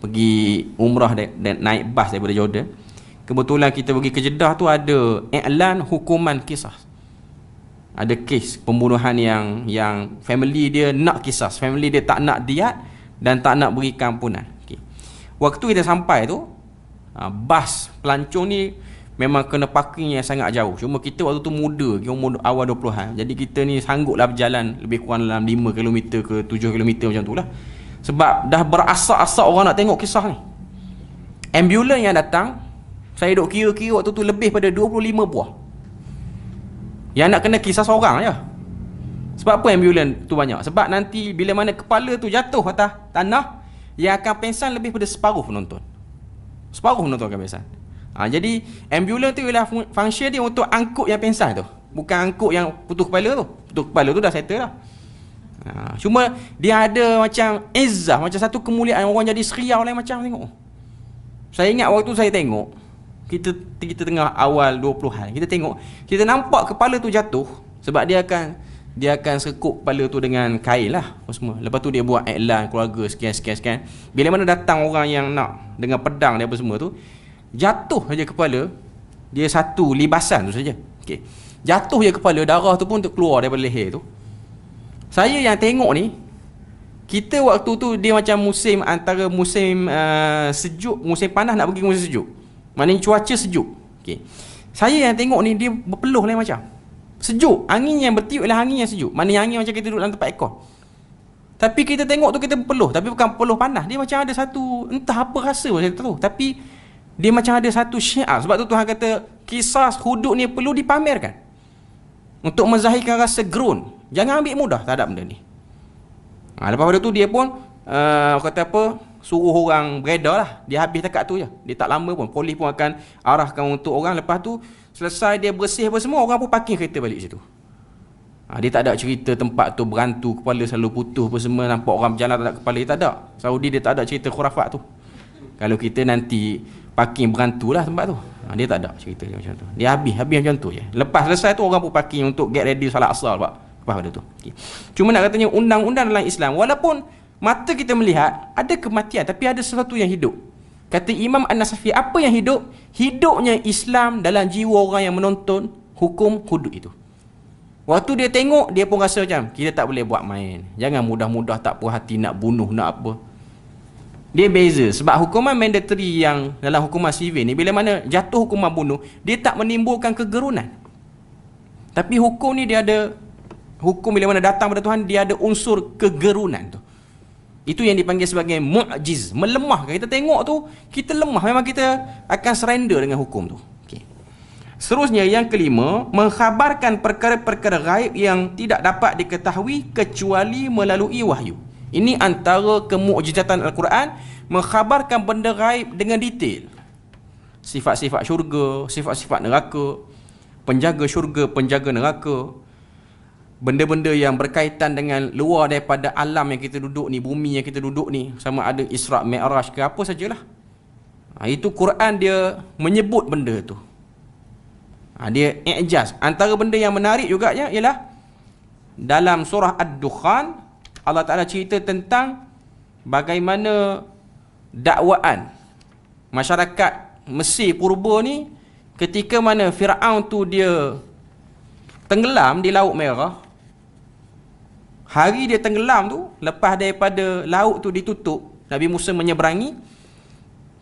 Pergi umrah dan naik bas daripada Jordan. Kebetulan kita pergi ke Jeddah tu ada iklan hukuman qisas. Ada kes pembunuhan yang family dia nak kisah, family dia tak nak diat dan tak nak berikan ampunan. Okay. Waktu kita sampai tu, bas pelancong ni memang kena parking yang sangat jauh. Cuma kita waktu tu muda, kita umur awal 20-an. Jadi kita ni sangguplah berjalan lebih kurang dalam 5 km ke 7 km macam tu lah. Sebab dah berasak-asak orang nak tengok kisah ni. Ambulans yang datang, saya duk kira-kira waktu tu lebih pada 25 buah. Yang nak kena kisah seorang je. Sebab apa ambulans tu banyak? Sebab nanti bila mana kepala tu jatuh atas tanah, yang akan pengsan lebih pada separuh penonton. Separuh penonton akan pengsan. Jadi ambulans tu ialah function dia untuk angkut yang pengsan tu, bukan angkut yang putus kepala tu. Putus kepala tu dah settle dah. Cuma dia ada macam izzah, macam satu kemuliaan, orang jadi seriau lain macam tengok. Saya ingat waktu saya tengok, kita tengah awal 20-an, kita tengok, kita nampak kepala tu jatuh sebab dia akan sekuk kepala tu dengan kain lah apa semua. Lepas tu dia buat iklan keluarga sekian. Bila mana datang orang yang nak dengan pedang dia apa semua tu, jatuh saja kepala dia, satu libasan tu saja. Okey. Jatuh je kepala, darah tu pun terkeluar daripada leher tu. Saya yang tengok ni, kita waktu tu dia macam musim antara musim sejuk, musim panas nak pergi musim sejuk. Maknanya cuaca sejuk. Okay. Saya yang tengok ni dia berpeluh lain macam. Sejuk. Angin yang bertiup ialah angin yang sejuk. Maknanya angin macam kita duduk dalam tempat aircon. Tapi kita tengok tu kita berpeluh. Tapi bukan peluh panas. Dia macam ada satu, entah apa rasa macam tu. Tapi dia macam ada satu syiar. Sebab tu Tuhan kata kisah hudud ni perlu dipamerkan. Untuk menzahirkan rasa gerun. Jangan ambil mudah terhadap benda ni. Lepas pada tu dia pun kata apa, suruh orang beredar lah. Dia habis dekat tu je. Dia tak lama pun, polis pun akan arahkan untuk orang. Lepas tu selesai dia bersih apa semua, orang pun parking kereta balik situ. Dia tak ada cerita tempat tu berantu, kepala selalu putus apa semua, nampak orang berjalan tak ada kepala. Dia tak ada. Saudi dia tak ada cerita khurafat tu. Kalau kita nanti parking berantu lah tempat tu, dia tak ada cerita dia macam tu. Dia habis macam tu je. Lepas selesai tu orang pun parking untuk get ready salat asar lepas pada tu. Okay. Cuma nak katanya undang-undang dalam Islam, walaupun mata kita melihat ada kematian, tapi ada sesuatu yang hidup. Kata Imam An-Nasafi, apa yang hidup? Hidupnya Islam dalam jiwa orang yang menonton hukum hudud itu. Waktu dia tengok, dia pun rasa macam kita tak boleh buat main. Jangan mudah-mudah tak puas hati nak bunuh, nak apa. Dia beza. Sebab hukuman mandatory yang dalam hukuman sivil ni, bila mana jatuh hukuman bunuh, dia tak menimbulkan kegerunan. Tapi hukum ni dia ada, hukum bila mana datang pada Tuhan, dia ada unsur kegerunan tu. Itu yang dipanggil sebagai mu'jiz, melemahkan. Kita tengok tu, kita lemah. Memang kita akan surrender dengan hukum tu. Okay. Seterusnya, yang kelima, mengkhabarkan perkara-perkara gaib yang tidak dapat diketahui kecuali melalui wahyu. Ini antara kemu'jizatan Al-Quran, mengkhabarkan benda gaib dengan detail. Sifat-sifat syurga, sifat-sifat neraka, penjaga syurga, penjaga neraka, benda-benda yang berkaitan dengan luar daripada alam yang kita duduk ni, bumi yang kita duduk ni, sama ada Isra' Mi'raj ke apa sajalah. Itu Quran dia menyebut benda tu. Dia i'jaz. Antara benda yang menarik juga ialah dalam surah Ad-Dukhan, Allah Ta'ala cerita tentang bagaimana dakwaan masyarakat Mesir purba ni ketika mana Fir'aun tu dia tenggelam di Laut Merah. Hari dia tenggelam tu, lepas daripada laut tu ditutup, Nabi Musa menyeberangi,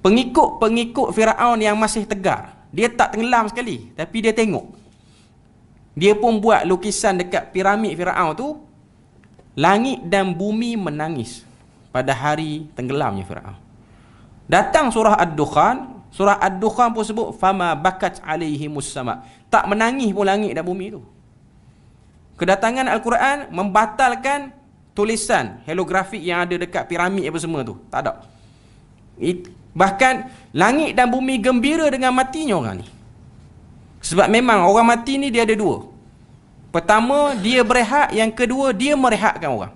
pengikut-pengikut Firaun yang masih tegar, dia tak tenggelam sekali, tapi dia tengok. Dia pun buat lukisan dekat piramid Firaun tu, langit dan bumi menangis pada hari tenggelamnya Firaun. Datang surah Ad-Dukhan, surah Ad-Dukhan pun sebut fama bakat alaihimus sama, tak menangis pun langit dan bumi tu. Kedatangan Al-Quran membatalkan tulisan helografik yang ada dekat piramid apa semua tu. Tak ada. Bahkan langit dan bumi gembira dengan matinya orang ni. Sebab memang orang mati ni dia ada dua. Pertama, dia berehat. Yang kedua, dia merehatkan orang.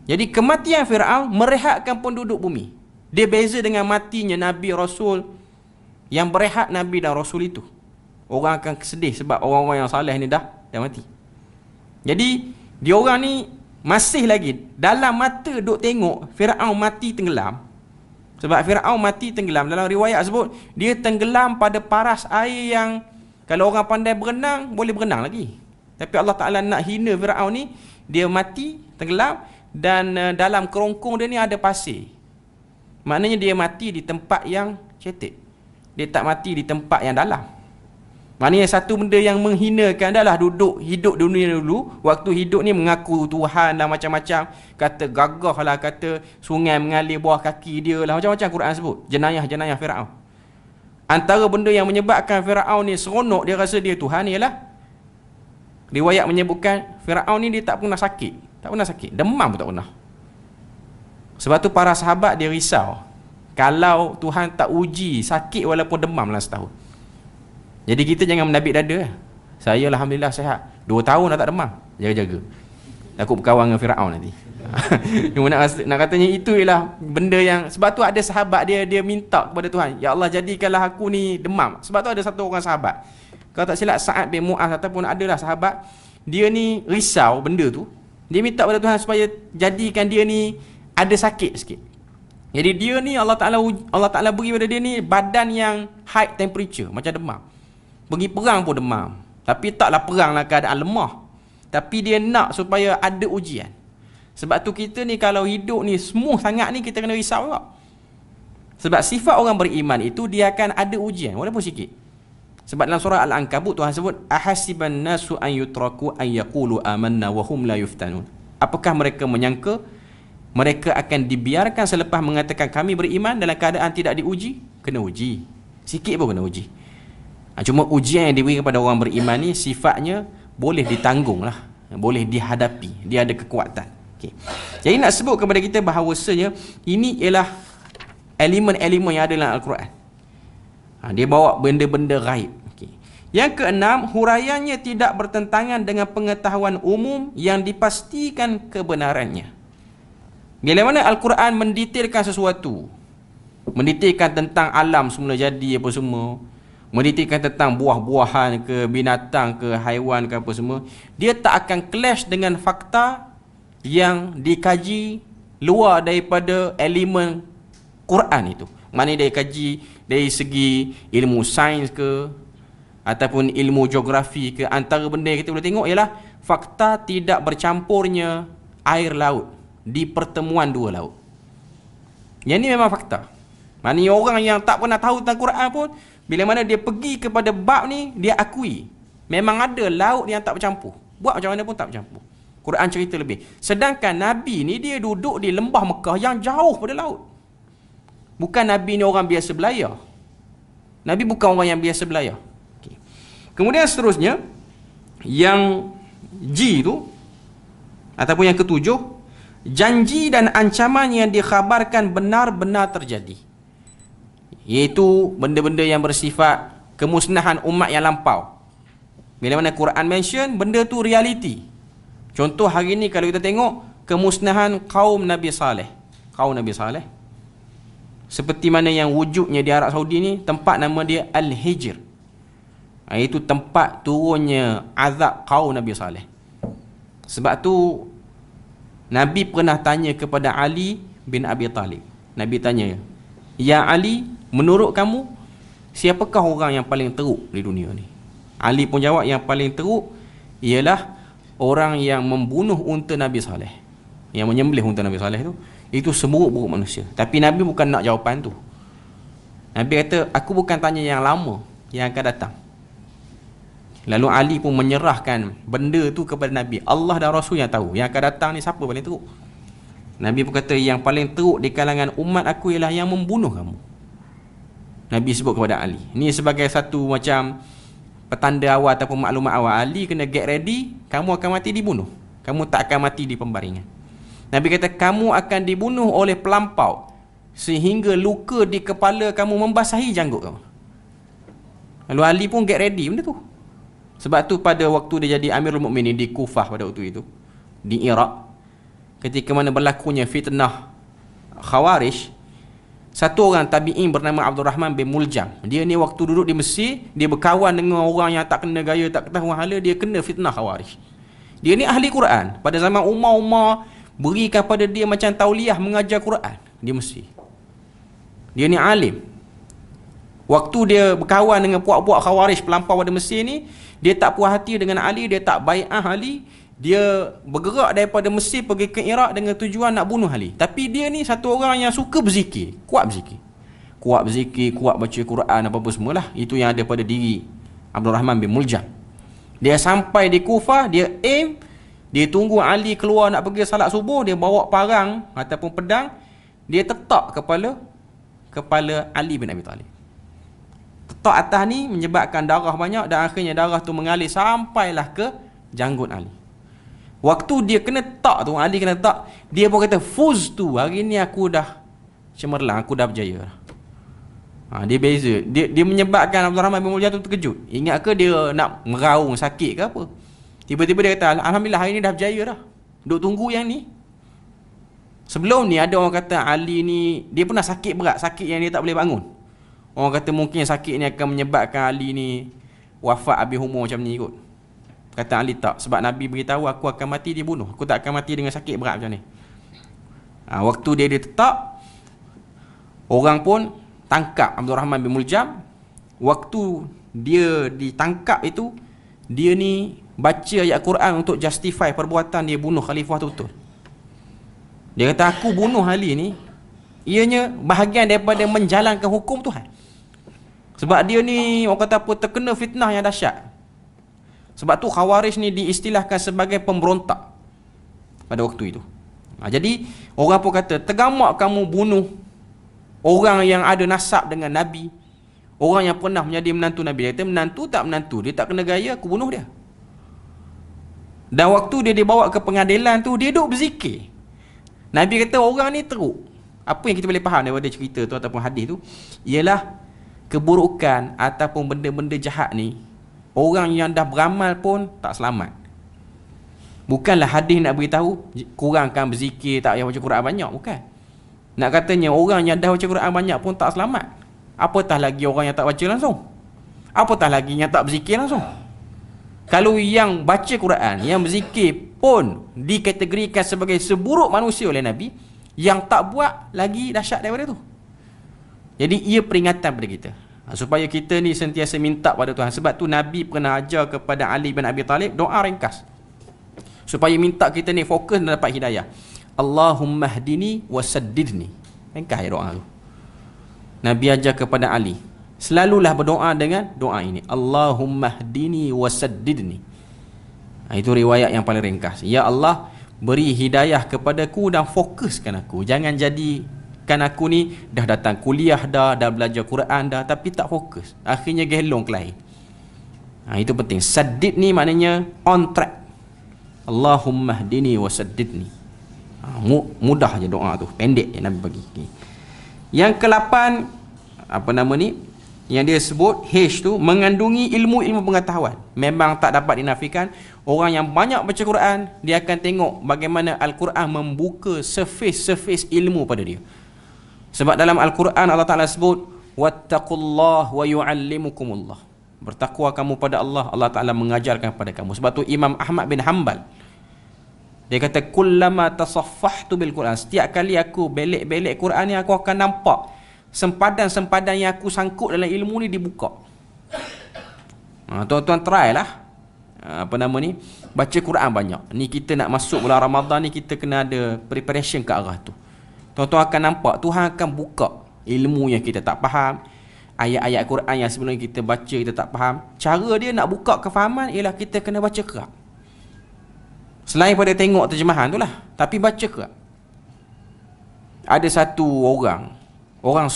Jadi kematian Fir'aun merehatkan penduduk bumi. Dia beza dengan matinya Nabi Rasul yang berehat Nabi dan Rasul itu. Orang akan sedih sebab orang-orang yang saleh ni dah mati. Jadi dia orang ni masih lagi dalam mata duk tengok Firaun mati tenggelam. Sebab Firaun mati tenggelam, dalam riwayat sebut dia tenggelam pada paras air yang kalau orang pandai berenang boleh berenang lagi. Tapi Allah Ta'ala nak hina Fir'aun ni, dia mati, tenggelam, dan dalam kerongkong dia ni ada pasir. Maknanya dia mati di tempat yang cetek. Dia tak mati di tempat yang dalam. Maknanya satu benda yang menghinakan adalah hidup dunia dulu. Waktu hidup ni mengaku Tuhan lah macam-macam. Kata gagah lah, kata sungai mengalir bawah kaki dia lah. Macam-macam Quran sebut. Jenayah-jenayah Fir'aun. Antara benda yang menyebabkan Fir'aun ni seronok, dia rasa dia Tuhan, ialah riwayat menyebutkan Fir'aun ni dia tak pernah sakit. Tak pernah sakit. Demam pun tak pernah. Sebab tu para sahabat dia risau. Kalau Tuhan tak uji sakit walaupun demam lah setahun. Jadi kita jangan menabik dada. Saya Alhamdulillah sihat. 2 tahun dah tak demam. Jaga-jaga. Takut berkawan dengan Fir'aun nanti. Cuma nak katanya itu ialah benda yang, sebab tu ada sahabat dia minta kepada Tuhan, ya Allah jadikanlah aku ni demam. Sebab tu ada satu orang sahabat, kalau tak silap Sa'ad bin Mu'az ataupun adalah sahabat, dia ni risau benda tu. Dia minta kepada Tuhan supaya jadikan dia ni ada sakit sikit. Jadi dia ni Allah Ta'ala beri pada dia ni badan yang high temperature, macam demam. Pergi perang pun demam. Tapi taklah perang lah keadaan lemah. Tapi dia nak supaya ada ujian. Sebab tu kita ni kalau hidup ni smooth sangat ni, kita kena risau juga. Sebab sifat orang beriman itu dia akan ada ujian walaupun sikit. Sebab dalam surah Al-Ankabut Tuhan sebut ahasiban nasu an yutraku an yaqulu amanna wa hum la yuftanun. Apakah mereka menyangka mereka akan dibiarkan selepas mengatakan kami beriman dalam keadaan tidak diuji? Kena uji. Sikit pun kena uji. Cuma ujian yang diberi kepada orang beriman ni sifatnya boleh ditanggung lah, boleh dihadapi, dia ada kekuatan. Okay. Jadi nak sebut kepada kita bahawasanya ini ialah elemen-elemen yang ada dalam Al-Quran. Dia bawa benda-benda gaib. Okay. Yang keenam, huraiannya tidak bertentangan dengan pengetahuan umum yang dipastikan kebenarannya. Bila mana Al-Quran mendetailkan sesuatu, mendetailkan tentang alam semula jadi apa semua, mendetailkan tentang buah-buahan ke, binatang ke, haiwan ke apa semua, dia tak akan clash dengan fakta yang dikaji luar daripada elemen Quran itu. Maknanya dia kaji dari segi ilmu sains ke ataupun ilmu geografi ke. Antara benda yang kita boleh tengok ialah fakta tidak bercampurnya air laut di pertemuan dua laut. Yang ni memang fakta. Maknanya orang yang tak pernah tahu tentang Quran pun, bila mana dia pergi kepada bab ni, dia akui memang ada laut yang tak bercampur. Buat macam mana pun tak bercampur. Quran cerita lebih. Sedangkan Nabi ni dia duduk di lembah Mekah yang jauh pada laut. Bukan Nabi ni orang biasa belayar. Nabi bukan orang yang biasa belayar. Okay. Kemudian seterusnya, yang G tu ataupun yang ketujuh, janji dan ancaman yang dikhabarkan benar-benar terjadi. Iaitu benda-benda yang bersifat kemusnahan umat yang lampau. Bila mana Quran mention, benda tu reality. Contoh hari ni kalau kita tengok kemusnahan kaum Nabi Saleh. Kaum Nabi Saleh. Seperti mana yang wujudnya di Arab Saudi ni, tempat nama dia Al-Hijr. Itu tempat turunnya azab kaum Nabi Saleh. Sebab tu Nabi pernah tanya kepada Ali bin Abi Talib. Nabi tanya, "Ya Ali, menurut kamu siapakah orang yang paling teruk di dunia ni?" Ali pun jawab, yang paling teruk ialah orang yang membunuh unta Nabi Saleh. Yang menyembelih unta Nabi Saleh tu, itu seburuk-buruk manusia. Tapi Nabi bukan nak jawapan tu. Nabi kata, aku bukan tanya yang lama, yang akan datang. Lalu Ali pun menyerahkan benda tu kepada Nabi. Allah dan Rasul yang tahu yang akan datang ni siapa paling teruk. Nabi pun kata, yang paling teruk di kalangan umat aku ialah yang membunuh kamu. Nabi sebut kepada Ali. Ini sebagai satu macam petanda awal ataupun maklumat awal. Ali kena get ready, kamu akan mati dibunuh. Kamu tak akan mati di pembaringan. Nabi kata, kamu akan dibunuh oleh pelampau sehingga luka di kepala kamu membasahi janggut kamu. Lalu Ali pun get ready benda tu. Sebab tu pada waktu dia jadi Amirul Mukminin di Kufah pada waktu itu, di Iraq, ketika mana berlakunya fitnah Khawarij, satu orang tabi'in bernama Abdul Rahman bin Muljam. Dia ni waktu duduk di Mesir, dia berkawan dengan orang yang tak kena gaya, tak ketahuan hala, dia kena fitnah Khawarij. Dia ni ahli Quran. Pada zaman Umar berikan pada dia macam tauliah mengajar Quran di Mesir. Dia ni alim. Waktu dia berkawan dengan puak-puak Khawarij pelampau pada Mesir ni, Dia tak puas hati dengan Ali, dia tak bai'ah Ali. Dia bergerak daripada Mesir pergi ke Iraq dengan tujuan nak bunuh Ali. Tapi dia ni satu orang yang suka berzikir, kuat berzikir. Kuat berzikir, kuat baca Quran, apa-apa semualah. Itu yang ada pada diri Abdul Rahman bin Muljam. Dia sampai di Kufah, dia aim, dia tunggu Ali keluar nak pergi salat subuh, dia bawa parang ataupun pedang, dia tetak kepala Ali bin Abi Talib. Tetak atas ni menyebabkan darah banyak dan akhirnya darah tu mengalir sampailah ke janggut Ali. Waktu dia kena tak tu, Ali kena tak, dia pun kata, fuz tu, hari ni aku dah cemerlang, aku dah berjaya. Dia beza. Dia menyebabkan Abdul Rahman bin Muljam tu terkejut. Ingat ke dia nak meraung sakit ke apa? Tiba-tiba dia kata, alhamdulillah hari ni dah berjaya dah. Duk tunggu yang ni. Sebelum ni ada orang kata Ali ni, dia pernah sakit berat, sakit yang dia tak boleh bangun. Orang kata mungkin sakit ni akan menyebabkan Ali ni wafat habis umur macam ni kot. Kata Ali tak, sebab Nabi beritahu aku akan mati, dia bunuh. Aku tak akan mati dengan sakit berat macam ni. Waktu dia tetap, orang pun tangkap Abdul Rahman bin Muljam. Waktu dia ditangkap itu, dia ni baca ayat Quran untuk justify perbuatan dia bunuh khalifah tu betul. Dia kata aku bunuh Ali ni, ianya bahagian daripada menjalankan hukum Tuhan. Sebab dia ni orang kata apa, terkena fitnah yang dahsyat. Sebab tu Khawarij ni diistilahkan sebagai pemberontak pada waktu itu. Jadi orang pun kata, tergamak kamu bunuh orang yang ada nasab dengan Nabi, orang yang pernah menjadi menantu Nabi. Dia kata menantu tak menantu, dia tak kena gaya, aku bunuh dia. Dan waktu dia dibawa ke pengadilan tu, dia duduk berzikir. Nabi kata orang ni teruk. Apa yang kita boleh faham daripada cerita tu ataupun hadis tu, ialah keburukan ataupun benda-benda jahat ni, orang yang dah beramal pun tak selamat. Bukanlah hadis nak beritahu kurangkan berzikir, tak payah baca Quran banyak, bukan. Nak katanya orang yang dah baca Quran banyak pun tak selamat. Apatah lagi orang yang tak baca langsung. Apatah lagi yang tak berzikir langsung. Kalau yang baca Quran, yang berzikir pun dikategorikan sebagai seburuk manusia oleh Nabi, yang tak buat lagi dahsyat daripada tu. Jadi ia peringatan pada kita, supaya kita ni sentiasa minta pada Tuhan. Sebab tu Nabi pernah ajar kepada Ali bin Abi Talib doa ringkas, supaya minta kita ni fokus dan dapat hidayah. Allahumma hdini wasaddidni. Ringkas ya doa tu. Nabi ajar kepada Ali, selalulah berdoa dengan doa ini, Allahumma hdini wasaddidni. Itu riwayat yang paling ringkas. Ya Allah, beri hidayah kepadaku dan fokuskan aku. Jangan jadikan aku ni dah datang kuliah dah belajar Quran dah, tapi tak fokus, akhirnya gelong ke lain. Itu penting. Saddid ni maknanya on track. Allahumma hdini wasaddidni. Mudah je doa tu, pendek je Nabi bagi. Yang ke-8, apa nama ni, yang dia sebut H tu, mengandungi ilmu-ilmu pengetahuan. Memang tak dapat dinafikan, orang yang banyak baca Quran, dia akan tengok bagaimana Al-Quran membuka surface ilmu pada dia. Sebab dalam Al-Quran Allah Ta'ala sebut, wattaqullah wa yu'allimukumullah. Bertakwa kamu pada Allah, Allah Ta'ala mengajarkan kepada kamu. Sebab tu Imam Ahmad bin Hanbal, dia kata, kullama tasaffahtu bil Quran, setiap kali aku belek-belek Quran ni, aku akan nampak sempadan-sempadan yang aku sangkut dalam ilmu ni dibuka. Tuan-tuan try lah, apa nama ni, baca Quran banyak. Ni kita nak masuk bulan Ramadan ni, kita kena ada preparation ke arah tu. Tuan-tuan akan nampak Tuhan akan buka ilmu yang kita tak faham, ayat-ayat Quran yang sebelum kita baca kita tak faham. Cara dia nak buka kefahaman ialah kita kena baca kerap. Selain pada tengok terjemahan tu lah, tapi baca kerap. Ada satu orang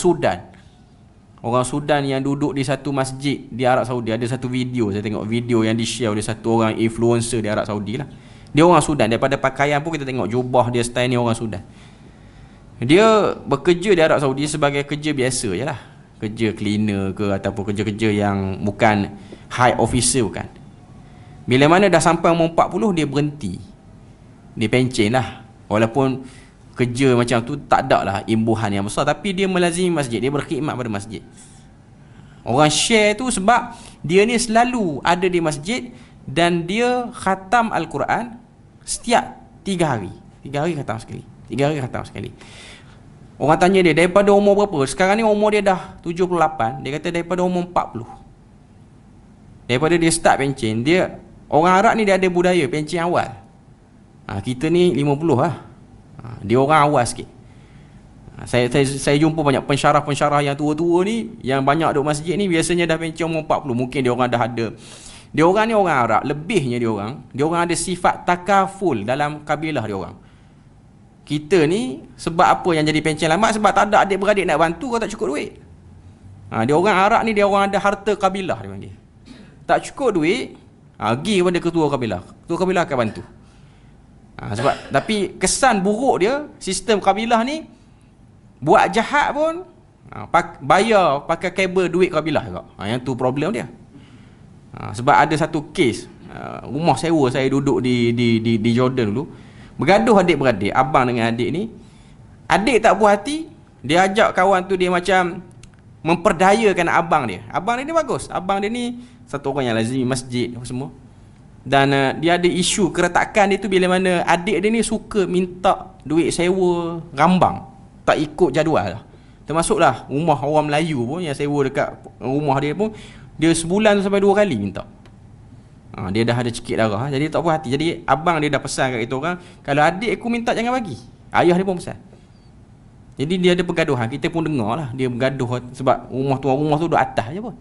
Sudan yang duduk di satu masjid di Arab Saudi. Ada satu video, saya tengok video yang di-share oleh satu orang influencer di Arab Saudi lah. Dia orang Sudan, daripada pakaian pun kita tengok jubah dia, style ni orang Sudan. Dia bekerja di Arab Saudi sebagai kerja biasa je lah, kerja cleaner ke ataupun kerja-kerja yang bukan high officer, bukan. Bila mana dah sampai umur 40, dia berhenti. Dia pencen lah. Walaupun kerja macam tu tak ada lah imbuhan yang besar, tapi dia melazimi masjid, dia berkhidmat pada masjid. Orang share tu sebab dia ni selalu ada di masjid dan dia khatam Al-Quran setiap 3 hari. 3 hari khatam sekali. 3 hari khatam sekali. Orang tanya dia, daripada umur berapa? Sekarang ni umur dia dah 78. Dia kata daripada umur 40. Daripada dia start pencen, dia orang Arab ni dia ada budaya pencen awal. Kita ni 50 lah. Dia orang awal sikit. Saya jumpa banyak pensyarah-pensyarah yang tua-tua ni, yang banyak duduk masjid ni, biasanya dah pencen umur 40. Mungkin dia orang dah ada. Dia orang ni orang Arab, lebihnya dia orang ada sifat takaful dalam kabilah dia orang. Kita ni sebab apa yang jadi pencen lambat? Sebab tak ada adik-beradik nak bantu, kau tak cukup duit. Dia orang Arab ni, dia orang ada harta kabilah dia panggil. Tak cukup duit, pergi kepada ketua kabilah. Ketua kabilah akan bantu. Sebab tapi kesan buruk dia, sistem kabilah ni buat jahat pun bayar pakai kabel duit kabilah juga. Yang tu problem dia. Sebab ada satu kes, rumah sewa saya duduk di Jordan dulu. Bergaduh adik-beradik, abang dengan adik ni. Adik tak puas hati, dia ajak kawan tu, dia macam memperdayakan abang dia. Abang dia ni bagus. Abang dia ni satu orang yang lazimi masjid apa semua. Dan dia ada isu keretakan dia tu bila mana adik dia ni suka minta duit sewa rambang, tak ikut jadual. Termasuklah rumah orang Melayu pun yang sewa dekat rumah dia pun, dia sebulan sampai 2 kali minta. Dia dah ada cikit darah, jadi tak puas hati. Jadi abang dia dah pesan kat kita orang, kalau adik aku minta jangan bagi. Ayah dia pun pesan. Jadi dia ada pergaduhan. Kita pun dengar lah dia bergaduh, sebab rumah tu duduk atas je pun.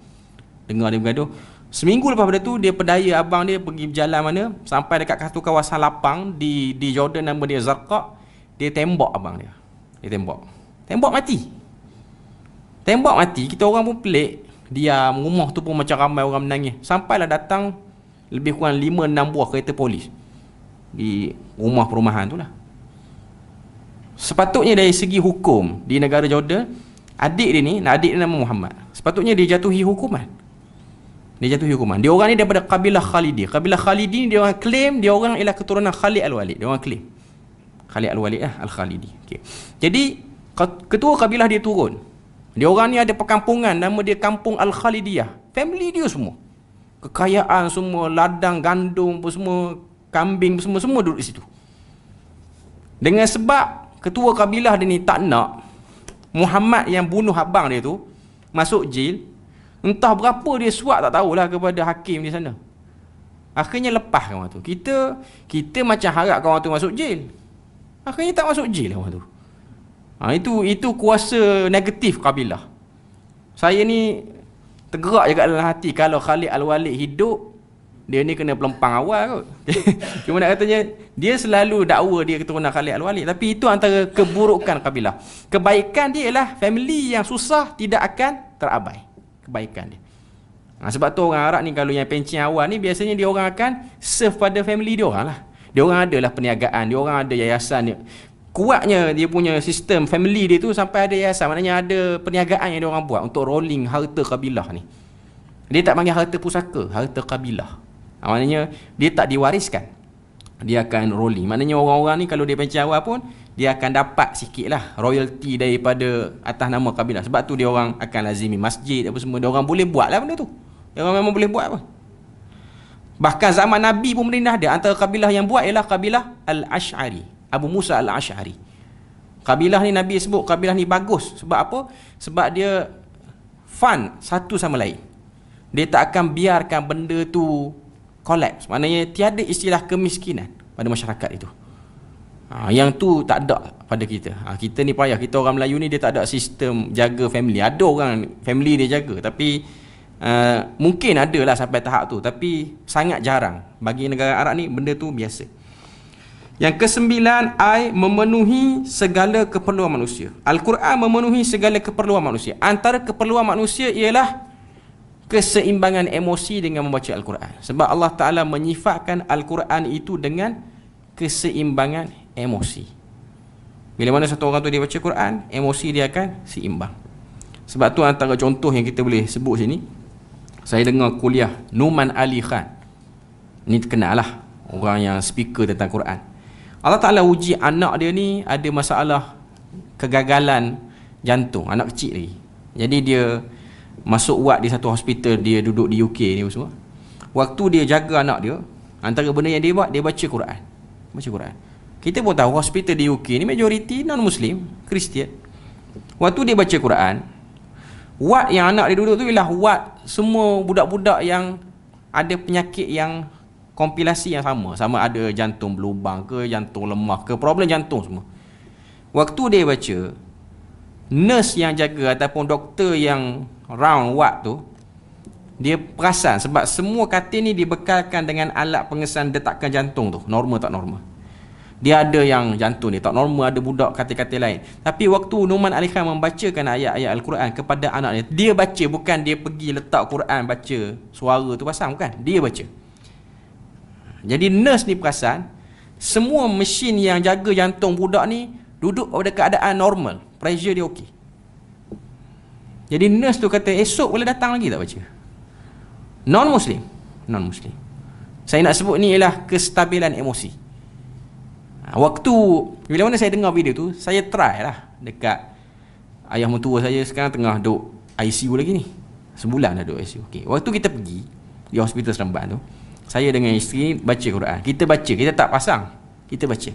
Dengar dia bergaduh. Seminggu lepas pada tu, dia perdaya abang dia pergi berjalan mana, sampai dekat satu kawasan lapang di Jordan, nama dia Zarqa. Dia tembak abang dia. Tembak mati. Kita orang pun pelik. Diam, rumah tu pun macam ramai orang menangis. Sampailah datang lebih kurang 5-6 buah kereta polis di rumah perumahan tu lah. Sepatutnya dari segi hukum di negara Jordan, adik dia nama Muhammad, sepatutnya dia jatuhi hukuman. Dia orang ni daripada kabilah Khalidi. Kabilah Khalidi ni dia orang claim dia orang ialah keturunan Khalid Al-Walid. Dia orang claim Khalid Al-Walid Al-Khalidi. Okay. Jadi ketua kabilah dia turun. Dia orang ni ada perkampungan, nama dia Kampung Al-Khalidiyah. Family dia semua, kekayaan semua, ladang gandum pun semua, kambing semua duduk di situ. Dengan sebab ketua kabilah dia ni tak nak Muhammad yang bunuh abang dia tu masuk jail. Entah berapa dia suap tak tahulah kepada hakim di sana. Akhirnya lepas kawan tu. Kita macam harap kawan tu masuk jail. Akhirnya tak masuk jail kawan tu. Itu kuasa negatif kabilah. Saya ni tergerak juga dalam hati, kalau Khalid Al-Walid hidup, dia ni kena pelempang awal kot. Cuma nak katanya, dia selalu dakwa dia keturunan Khalid Al-Walid. Tapi itu antara keburukan kabilah. Kebaikan dia ialah family yang susah tidak akan terabai. Kebaikan dia. Sebab tu orang Arab ni, kalau yang pencen awal ni, biasanya dia orang akan serve pada family dia orang lah. Dia orang adalah perniagaan, dia orang ada yayasan dia. Kuatnya dia punya sistem family dia tu sampai ada yayasan, maknanya ada perniagaan yang dia orang buat untuk rolling harta kabilah ni. Dia tak panggil harta pusaka, harta kabilah. Maknanya dia tak diwariskan, dia akan rolling. Maknanya orang-orang ni kalau dia pencen awal pun, dia akan dapat sikit lah royalty daripada atas nama kabilah. Sebab tu dia orang akan lazimi masjid apa semua. Dia orang boleh buat lah benda tu. Dia orang memang boleh buat pun. Bahkan zaman Nabi pun benda ada. Antara kabilah yang buat ialah kabilah Al-Ash'ari, Abu Musa Al-Ash'ari. Kabilah ni Nabi sebut kabilah ni bagus. Sebab apa? Sebab dia fun satu sama lain. Dia tak akan biarkan benda tu collapse. Maknanya tiada istilah kemiskinan pada masyarakat itu. Yang tu tak ada pada kita. Kita ni payah. Kita orang Melayu ni, dia tak ada sistem jaga family. Ada orang family dia jaga, tapi mungkin ada lah sampai tahap tu, tapi sangat jarang. Bagi negara Arab ni benda tu biasa. Yang ke-9, memenuhi segala keperluan manusia. Al-Quran memenuhi segala keperluan manusia. Antara keperluan manusia ialah keseimbangan emosi dengan membaca Al-Quran. Sebab Allah Ta'ala menyifatkan Al-Quran itu dengan keseimbangan emosi. Bila mana satu orang tu dia baca Quran, emosi dia akan seimbang. Sebab tu antara contoh yang kita boleh sebut sini, saya dengar kuliah Numan Ali Khan. Ni terkenal lah, orang yang speaker tentang Quran. Allah Ta'ala uji anak dia ni ada masalah kegagalan jantung, anak kecil lagi. Jadi dia masuk ward di satu hospital, dia duduk di UK ni semua. Waktu dia jaga anak dia, antara benda yang dia buat, dia baca Quran. Baca Quran. Kita pun tahu hospital di UK ni majoriti non-Muslim, Kristian. Waktu dia baca Quran, ward yang anak dia duduk tu ialah ward semua budak-budak yang ada penyakit yang kompilasi yang sama ada jantung berlubang ke, jantung lemah ke, problem jantung semua. Waktu dia baca, nurse yang jaga ataupun doktor yang round ward tu, dia perasan sebab semua katil ni dibekalkan dengan alat pengesan detakan jantung tu, normal tak normal. Dia ada yang jantung ni tak normal, ada budak katil-katil lain. Tapi waktu Numan Ali Khan membacakan ayat-ayat Al-Quran kepada anaknya, dia baca, bukan dia pergi letak Quran baca, suara tu pasang, bukan, dia baca. Jadi nurse ni perasan semua mesin yang jaga jantung budak ni duduk pada keadaan normal, pressure dia okey. Jadi nurse tu kata esok boleh datang lagi tak baca. Non-Muslim. Saya nak sebut ni ialah kestabilan emosi. Waktu bila mana saya dengar video tu, saya try lah dekat ayah mentua saya sekarang tengah duduk ICU lagi ni. Sebulan dah duduk ICU. Okay. Waktu kita pergi di hospital Seremban tu, saya dengan isteri baca Quran. Kita baca, kita tak pasang. Kita baca.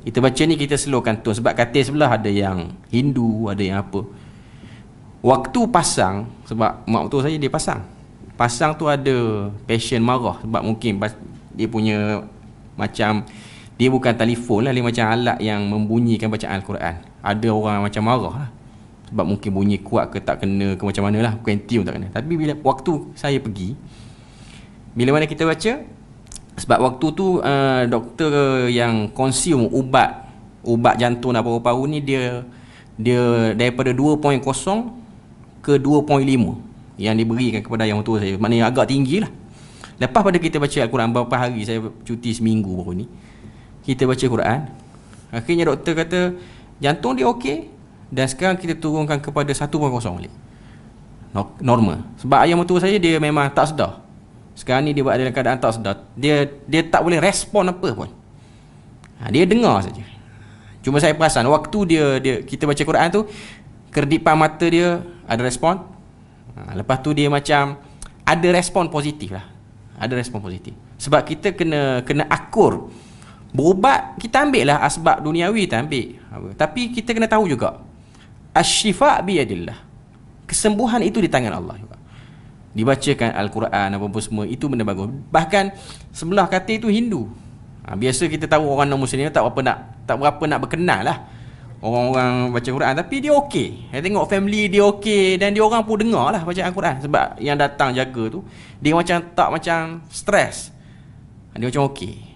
Kita baca ni kita slowkan tone sebab katil sebelah ada yang Hindu, ada yang apa. Waktu pasang, sebab mak mentua saya dia pasang. Pasang tu ada patient marah sebab mungkin dia punya macam, dia bukan telefon lah, dia macam alat yang membunyikan bacaan Al-Quran. Ada orang macam marah lah sebab mungkin bunyi kuat ke tak kena ke macam mana lah, kuantium tak kena. Tapi bila waktu saya pergi, bila mana kita baca, sebab waktu tu doktor yang consume ubat jantung dan paru-paru ni dia daripada 2.0 ke 2.5 yang diberikan kepada yang mentua saya, maknanya agak tinggi lah. Lepas pada kita baca Al-Quran, beberapa hari saya cuti seminggu baru ni, kita baca Quran, akhirnya doktor kata jantung dia okey, dan sekarang kita turunkan kepada 1.0 balik, normal. Sebab ayah mentua saya dia memang tak sedar. Sekarang ni dia buat dalam keadaan tak sedar. Dia tak boleh respon apa pun. Dia dengar saja. Cuma saya perasan waktu kita baca Quran tu, kerdipan mata dia ada respon. Lepas tu dia macam ada respon positif lah. Ada respon positif. Sebab kita kena akur. Berubat kita ambil lah asbab duniawi, kita ambil. Tapi kita kena tahu juga asy-syifa' biyadillah. Kesembuhan itu di tangan Allah juga. Dibacakan Al-Quran apa-apa semua, itu benda bagus. Bahkan sebelah katil itu Hindu. Biasa kita tahu orang non-Muslim tak berapa nak berkenal lah orang-orang baca Quran, tapi dia okey. Saya tengok family dia okey, dan dia orang pun dengar lah bacaan Quran. Sebab yang datang jaga tu, dia macam stres. Dia macam okey.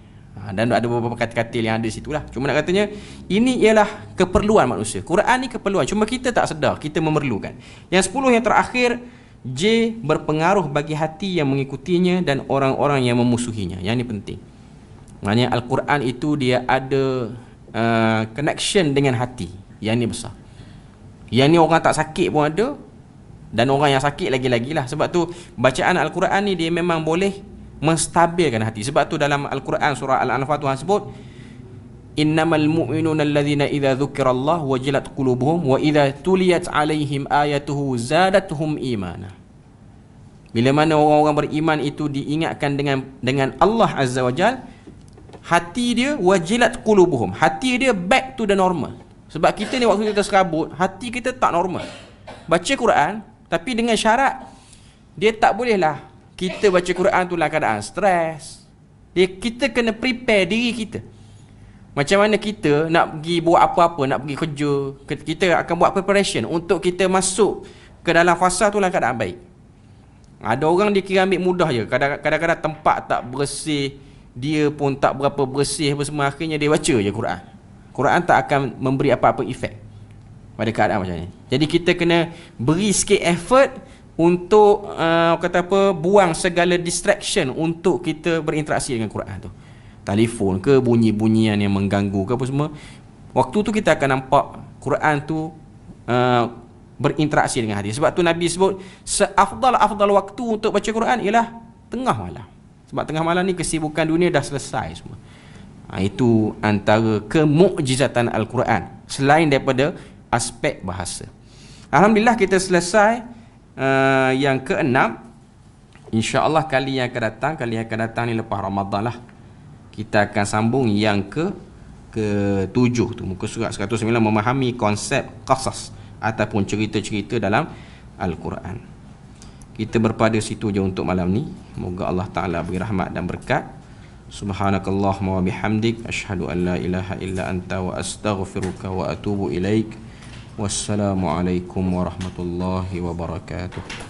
Dan ada beberapa katil-katil yang ada situ lah. Cuma nak katanya, ini ialah keperluan manusia. Quran ni keperluan, cuma kita tak sedar, kita memerlukan. Yang 10 yang terakhir, J, berpengaruh bagi hati yang mengikutinya dan orang-orang yang memusuhinya. Yang ini penting. Maknanya Al-Quran itu dia ada connection dengan hati. Yang ini besar. Yang ni orang tak sakit pun ada, dan orang yang sakit lagi-lagi lah. Sebab tu bacaan Al-Quran ni dia memang boleh menstabilkan hati. Sebab tu dalam Al-Quran surah Al-Anfal Tuhan sebut, innamal mu'minuna alladhina idza dzukirallahu wajilat qulubuhum wa idza tuliyat alaihim ayatuhu zadatuhum imana. Bila mana orang-orang beriman itu diingatkan dengan Allah Azza wa Jal, hati dia wajilat qulubuhum, hati dia back to the normal. Sebab kita ni waktu kita serabut, hati kita tak normal. Baca Quran tapi dengan syarat dia tak bolehlah kita baca Quran tu dalam keadaan stres. Kita kena prepare diri kita. Macam mana kita nak pergi buat apa-apa, nak pergi kerja, kita akan buat preparation untuk kita masuk ke dalam fasa tu dalam keadaan baik. Ada orang dia kira ambil mudah je. Kadang-kadang tempat tak bersih, dia pun tak berapa bersih apa semua, akhirnya dia baca je Quran. Quran tak akan memberi apa-apa efek pada keadaan macam ni. Jadi kita kena beri sikit effort untuk buang segala distraction untuk kita berinteraksi dengan Quran tu. Telefon ke, bunyi-bunyian yang mengganggu ke apa semua. Waktu tu kita akan nampak Quran tu berinteraksi dengan hati. Sebab tu Nabi sebut seafdal waktu untuk baca Quran ialah tengah malam. Sebab tengah malam ni kesibukan dunia dah selesai semua. Itu antara kemukjizatan Al-Quran selain daripada aspek bahasa. Alhamdulillah kita selesai yang ke-6. InsyaAllah kali yang akan datang ni lepas Ramadan lah, kita akan sambung yang ke-7 tu, muka surat 109, memahami konsep qasas ataupun cerita-cerita dalam Al-Quran. Kita berpada situ je untuk malam ni. Moga Allah Ta'ala beri rahmat dan berkat. Subhanakallahumma wa bihamdik, asyhadu an la ilaha illa anta wa astaghfiruka wa atubu ilaik. Wassalamualaikum warahmatullahi wabarakatuh.